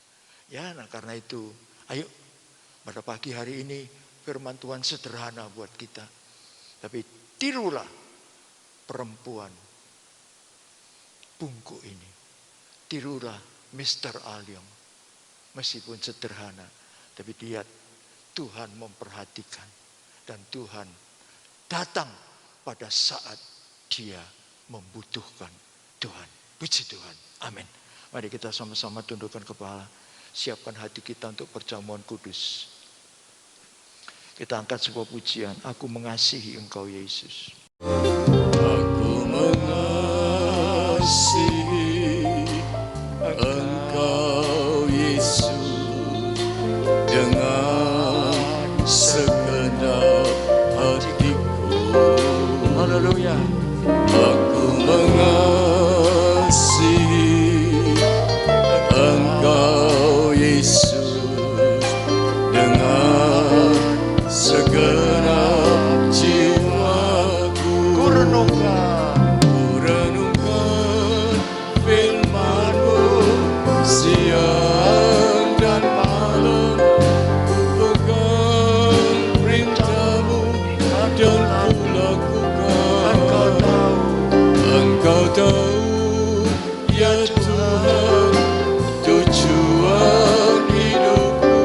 B: Ya, nah karena itu, ayo pada pagi hari ini firman Tuhan sederhana buat kita. Tapi tirulah perempuan bungkuk ini. Tirulah Mr. Alyong. Meskipun sederhana, tapi lihat Tuhan memperhatikan. Dan Tuhan datang pada saat dia membutuhkan Tuhan. Puji Tuhan. Amin. Mari kita sama-sama tundukkan kepala. Siapkan hati kita untuk perjamuan kudus. Kita angkat sebuah pujian. Aku mengasihi Engkau Yesus.
A: Aku mengasihi Engkau Yesus dengan segenap hatiku.
B: Haleluya.
A: Aku mengasihi Engkau Yesus dengan segenap jiwaku.
B: Ku renungkan
A: firman-Mu siang dan malam. Ku pegang perintah-Mu dan ku lakukan. Engkau tahu, ya Tuhan, tujuan hidupku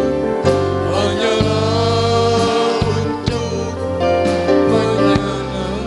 A: hanyalah untuk menyenangkan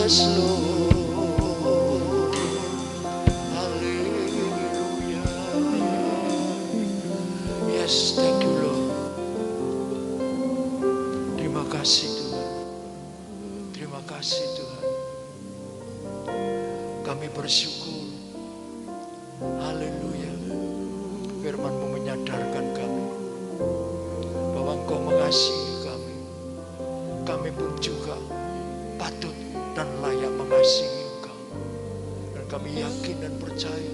B: Yes Lord. Haleluya. Yes, thank you Lord. Terima kasih Tuhan. Terima kasih Tuhan. Kami bersyukur. Haleluya. Firman-Mu menyadarkan kami bahwa Engkau mengasihi kami. Kami pun juga patut dan layak mengasihi Engkau. Dan kami yakin dan percaya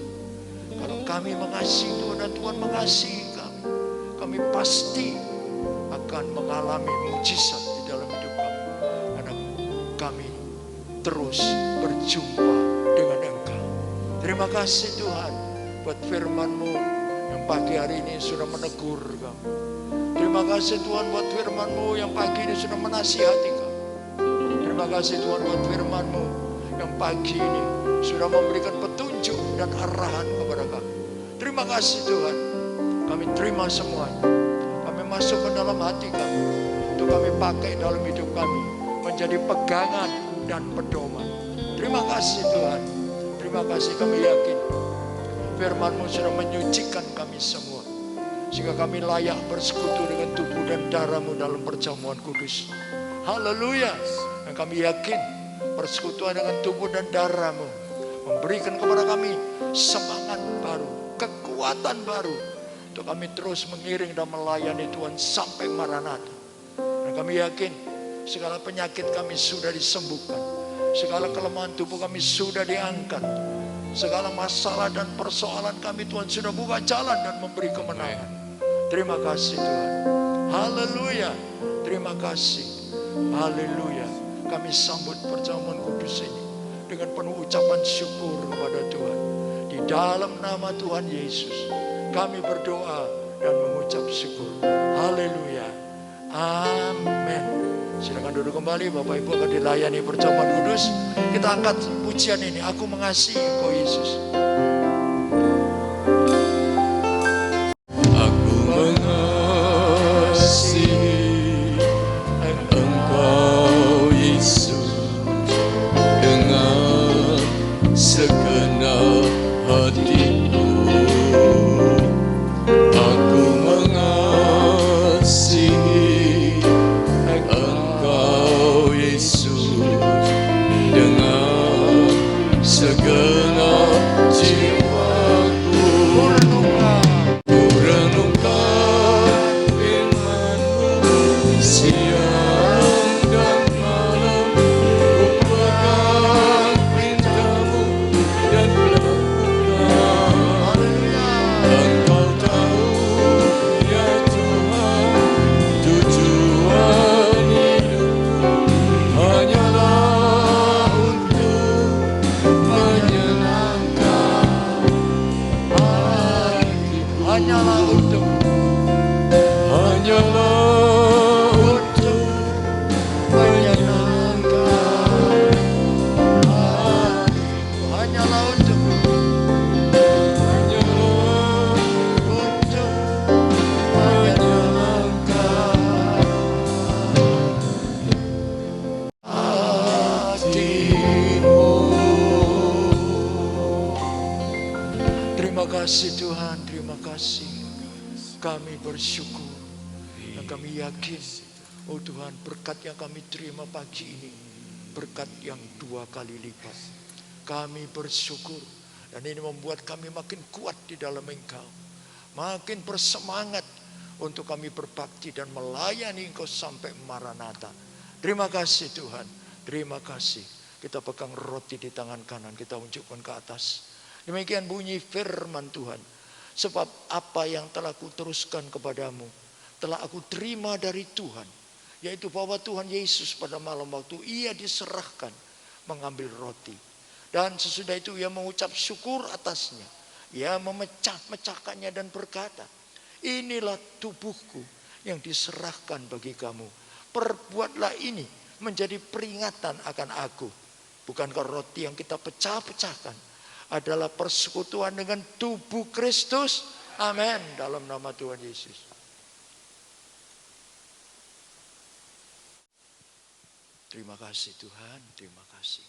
B: kalau kami mengasihi Tuhan dan Tuhan mengasihi kami, kami pasti akan mengalami mujizat di dalam hidup kami. Karena kami terus berjumpa dengan Engkau. Terima kasih Tuhan buat firman-Mu yang pagi hari ini sudah menegur kami. Terima kasih Tuhan buat firman-Mu yang pagi ini sudah menasihati kami. Terima kasih Tuhan buat firman-Mu yang pagi ini sudah memberikan petunjuk dan arahan kepada kami. Terima kasih Tuhan. Kami terima semuanya. Kami masuk ke dalam hati kami. Untuk kami pakai dalam hidup kami. Menjadi pegangan dan pedoman. Terima kasih Tuhan. Terima kasih, kami yakin firman-Mu sudah menyucikan kami semua. Sehingga kami layak bersekutu dengan tubuh dan darah-Mu dalam perjamuan kudus. Haleluya. Dan kami yakin persekutuan dengan tubuh dan darah-Mu memberikan kepada kami semangat baru, kekuatan baru untuk kami terus mengiring dan melayani Tuhan sampai Maranatha. Dan kami yakin segala penyakit kami sudah disembuhkan, segala kelemahan tubuh kami sudah diangkat, segala masalah dan persoalan kami Tuhan sudah buka jalan dan memberi kemenangan. Terima kasih Tuhan. Haleluya. Terima kasih. Haleluya. Kami sambut perjamuan kudus ini dengan penuh ucapan syukur kepada Tuhan. Di dalam nama Tuhan Yesus kami berdoa dan mengucap syukur. Haleluya. Amin. Silakan duduk kembali, Bapak Ibu akan dilayani perjamuan kudus. Kita angkat pujian ini, aku mengasihi Engkau Yesus.
A: Aku mengasihi Engkau Yesus dengan segenap hatiku. Aku mengasihi Engkau Yesus dengan segenap jiwaku. Ku renungkan firman-Mu siang dan malam. Ku pegang perintah-Mu dan lakukan. Engkau tahu ya Tuhan, tujuan hidupku hanyalah untuk menyenangkan hatimu.
B: Hanyalah untuk menyenangkan hatimu. Hanyalah untuk menyenangkan hatimu. Terima kasih Tuhan, terima kasih. Kami bersyukur dan kami yakin, oh Tuhan, berkat yang kami terima pagi ini, berkat yang 2 kali lipat. Kami bersyukur dan ini membuat kami makin kuat di dalam Engkau, makin bersemangat untuk kami berbakti dan melayani Engkau sampai Maranatha. Terima kasih Tuhan, terima kasih. Kita pegang roti di tangan kanan, kita unjukkan ke atas. Demikian bunyi firman Tuhan. Sebab apa yang telah kuteruskan kepadamu telah aku terima dari Tuhan, yaitu bahwa Tuhan Yesus pada malam waktu ia diserahkan mengambil roti, dan sesudah itu ia mengucap syukur atasnya. Ia memecah-mecahkannya dan berkata, inilah tubuhku yang diserahkan bagi kamu. Perbuatlah ini menjadi peringatan akan aku. Bukankah roti yang kita pecah-pecahkan adalah persekutuan dengan tubuh Kristus? Amin. Dalam nama Tuhan Yesus. Terima kasih Tuhan, terima kasih.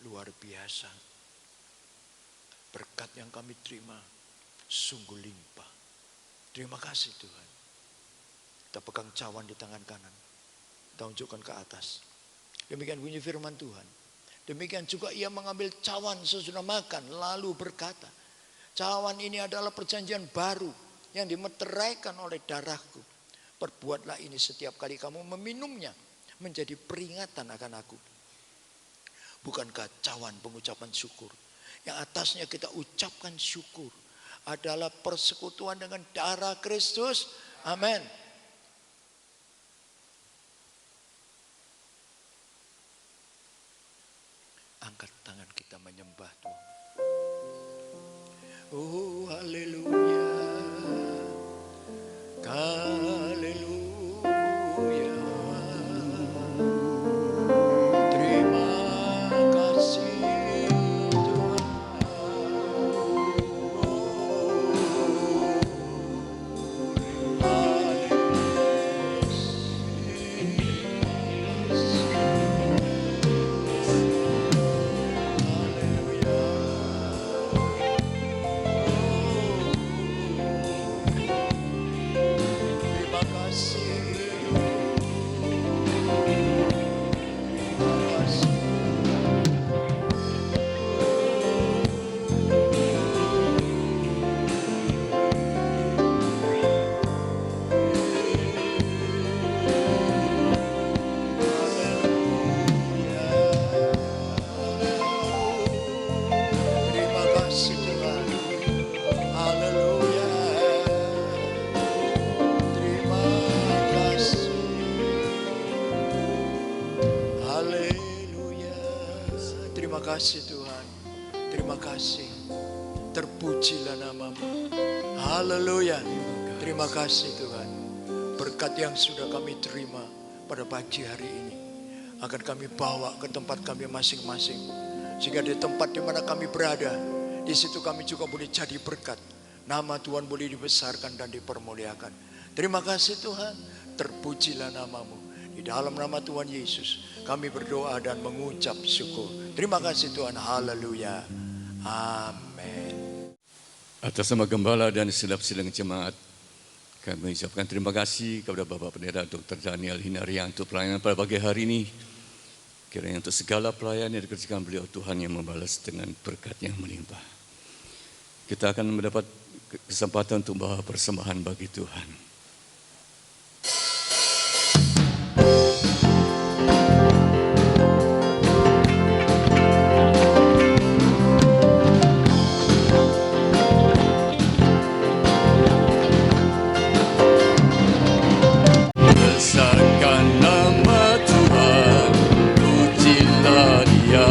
B: luar biasa. Berkat yang kami terima sungguh limpah. Terima kasih Tuhan. Kita pegang cawan di tangan kanan. Kita unjukkan ke atas. Demikian bunyi firman Tuhan. Demikian juga ia mengambil cawan sesudah makan lalu berkata, cawan ini adalah perjanjian baru yang dimeteraikan oleh darahku. Perbuatlah ini setiap kali kamu meminumnya menjadi peringatan akan aku. Bukankah cawan pengucapan syukur? Yang atasnya kita ucapkan syukur adalah persekutuan dengan darah Kristus. Amin. Angkat tangan kita menyembah Tuhan. Oh haleluya. Haleluya. Terima kasih Tuhan. Terima kasih. Terima kasih Tuhan. Haleluya. Terima kasih. Haleluya. Terima kasih Tuhan. Terima kasih. Terpujilah namamu. Haleluya. Terima kasih Tuhan. Berkat yang sudah kami terima pada pagi hari ini akan kami bawa ke tempat kami masing-masing. Sehingga di tempat di mana kami berada, di situ kami juga boleh jadi berkat. Nama Tuhan boleh dibesarkan dan dipermuliakan. Terima kasih Tuhan. Terpujilah namamu. Di dalam nama Tuhan Yesus kami berdoa dan mengucap syukur. Terima kasih Tuhan. Haleluya. Amin.
A: Atas nama Gembala dan segenap sidang jemaat, kami ucapkan terima kasih kepada Bapak Pendeta Dr. Daniel Hinarianto untuk pelayanan pada pagi hari ini. Kiranya untuk segala pelayanan yang dikerjakan beliau, Tuhan yang membalas dengan berkat yang melimpah. Kita akan mendapat kesempatan untuk membawa persembahan bagi Tuhan. Besarkan nama Tuhan, pujilah Dia.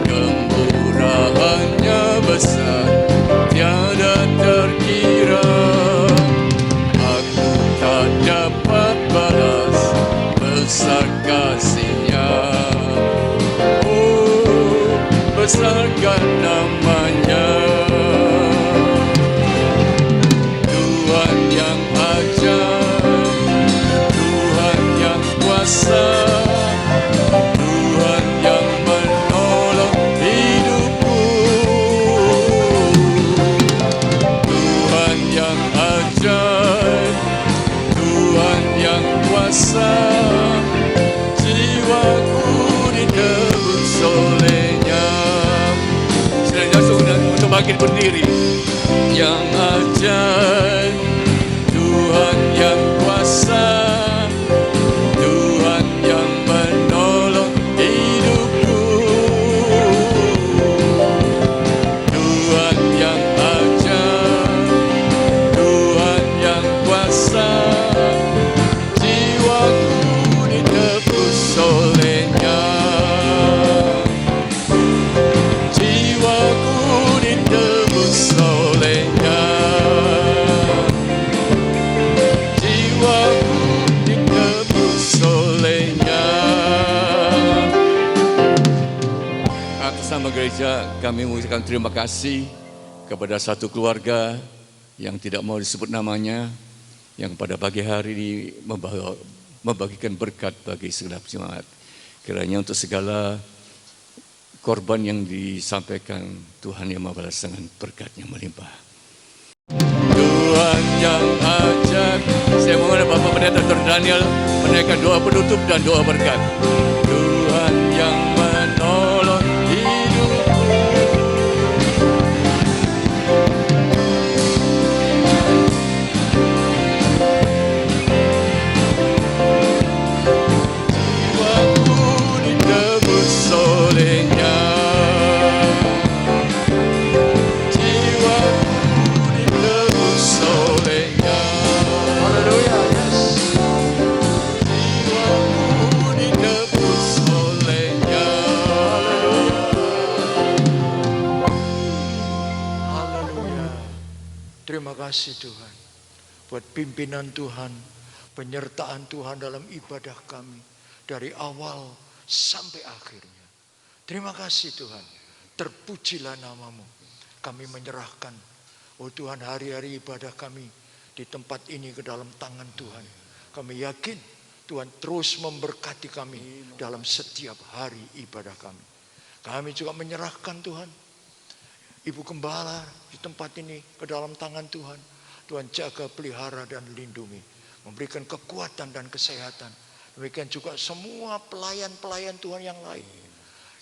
A: Kemurahannya besar, tiada terkira. Aku tak dapat balas besar kasih-Nya. Oh, besarkan namanya. Tuhan yang ajaib, Tuhan yang kuasa, Tuhan yang menolong hidupku. Tuhan yang ajaib, Tuhan yang kuasa, jiwaku ditebus oleh-Nya. Sedang langsung untuk bangkit berdiri. Yang ajaib, Tuhan yang kuasa, Tuhan yang menolong hidupku. Tuhan yang ajaib, Tuhan yang kuasa, jiwaku ditebus oleh-Nya. Jiwaku ditebus oleh-Nya. Jiwaku ditebus oleh-Nya. Atas nama gereja kami mengucapkan terima kasih kepada satu keluarga yang tidak mau disebut namanya, yang pada pagi hari ini membagikan berkat bagi segenap jemaat. Kiranya untuk segala korban yang disampaikan Tuhan yang membalas dengan berkat-Nya melimpah. Tuhan yang ajaib. Saya mohon Bapak Pendeta Dr. Daniel menaikkan doa penutup dan doa berkat. Tuhan yang menolong hidupku. Jiwaku ditebus oleh-Nya.
B: Terima kasih Tuhan buat pimpinan Tuhan, penyertaan Tuhan dalam ibadah kami dari awal sampai akhirnya. Terima kasih Tuhan, terpujilah nama-Mu. Kami menyerahkan, oh Tuhan, hari-hari ibadah kami di tempat ini ke dalam tangan Tuhan. Kami yakin Tuhan terus memberkati kami dalam setiap hari ibadah kami. Kami juga menyerahkan Tuhan, Ibu Gembala di tempat ini ke dalam tangan Tuhan. Tuhan jaga, pelihara dan lindungi. Memberikan kekuatan dan kesehatan. Demikian juga semua pelayan-pelayan Tuhan yang lain.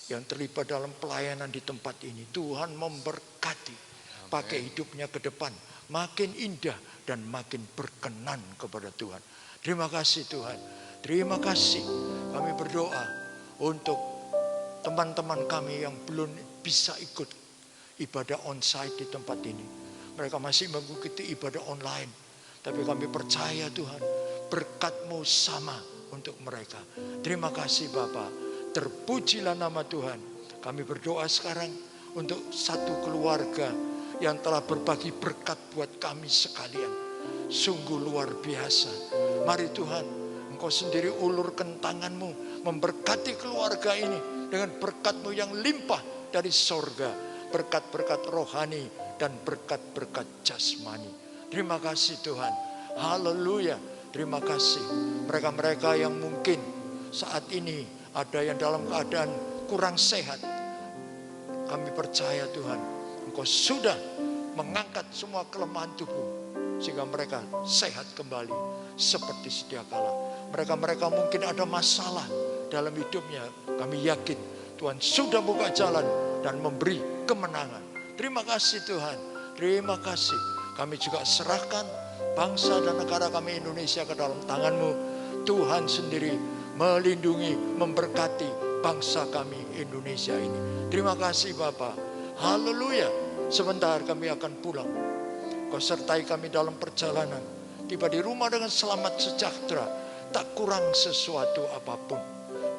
B: Yang terlibat dalam pelayanan di tempat ini. Tuhan memberkati. Pakai hidupnya ke depan. Makin indah dan makin berkenan kepada Tuhan. Terima kasih Tuhan. Terima kasih. Kami berdoa untuk teman-teman kami yang belum bisa ikut ibadah onsite di tempat ini. Mereka masih mengikuti ibadah online. Tapi kami percaya Tuhan, berkat-Mu sama untuk mereka. Terima kasih Bapa. Terpujilah nama Tuhan. Kami berdoa sekarang untuk satu keluarga yang telah berbagi berkat buat kami sekalian. Sungguh luar biasa. Mari Tuhan, Engkau sendiri ulurkan tangan-Mu, memberkati keluarga ini dengan berkat-Mu yang limpah dari sorga. Berkat-berkat rohani dan berkat-berkat jasmani. Terima kasih Tuhan. Haleluya. Terima kasih. Mereka-mereka yang mungkin saat ini ada yang dalam keadaan kurang sehat. Kami percaya Tuhan, Engkau sudah mengangkat semua kelemahan tubuh sehingga mereka sehat kembali seperti sedia kala. Mereka-mereka mungkin ada masalah dalam hidupnya. Kami yakin Tuhan sudah buka jalan dan memberi kemenangan. Terima kasih Tuhan. Terima kasih. Kami juga serahkan bangsa dan negara kami Indonesia ke dalam tangan-Mu. Tuhan sendiri melindungi, memberkati bangsa kami Indonesia ini. Terima kasih Bapa. Haleluya. Sebentar kami akan pulang. Kau sertai kami dalam perjalanan. Tiba di rumah dengan selamat sejahtera. Tak kurang sesuatu apapun.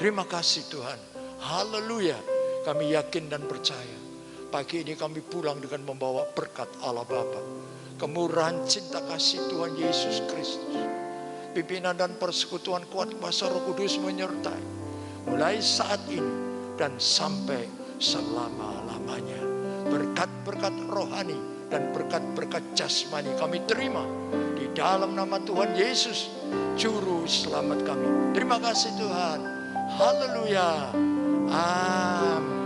B: Terima kasih Tuhan. Haleluya. Kami yakin dan percaya. Pagi ini kami pulang dengan membawa berkat Allah Bapa. Kemurahan cinta kasih Tuhan Yesus Kristus. Pimpinan dan persekutuan kuat kuasa Roh Kudus menyertai. Mulai saat ini dan sampai selama-lamanya. Berkat-berkat rohani dan berkat-berkat jasmani kami terima. Di dalam nama Tuhan Yesus, Juru Selamat kami. Terima kasih Tuhan. Haleluya. Amin.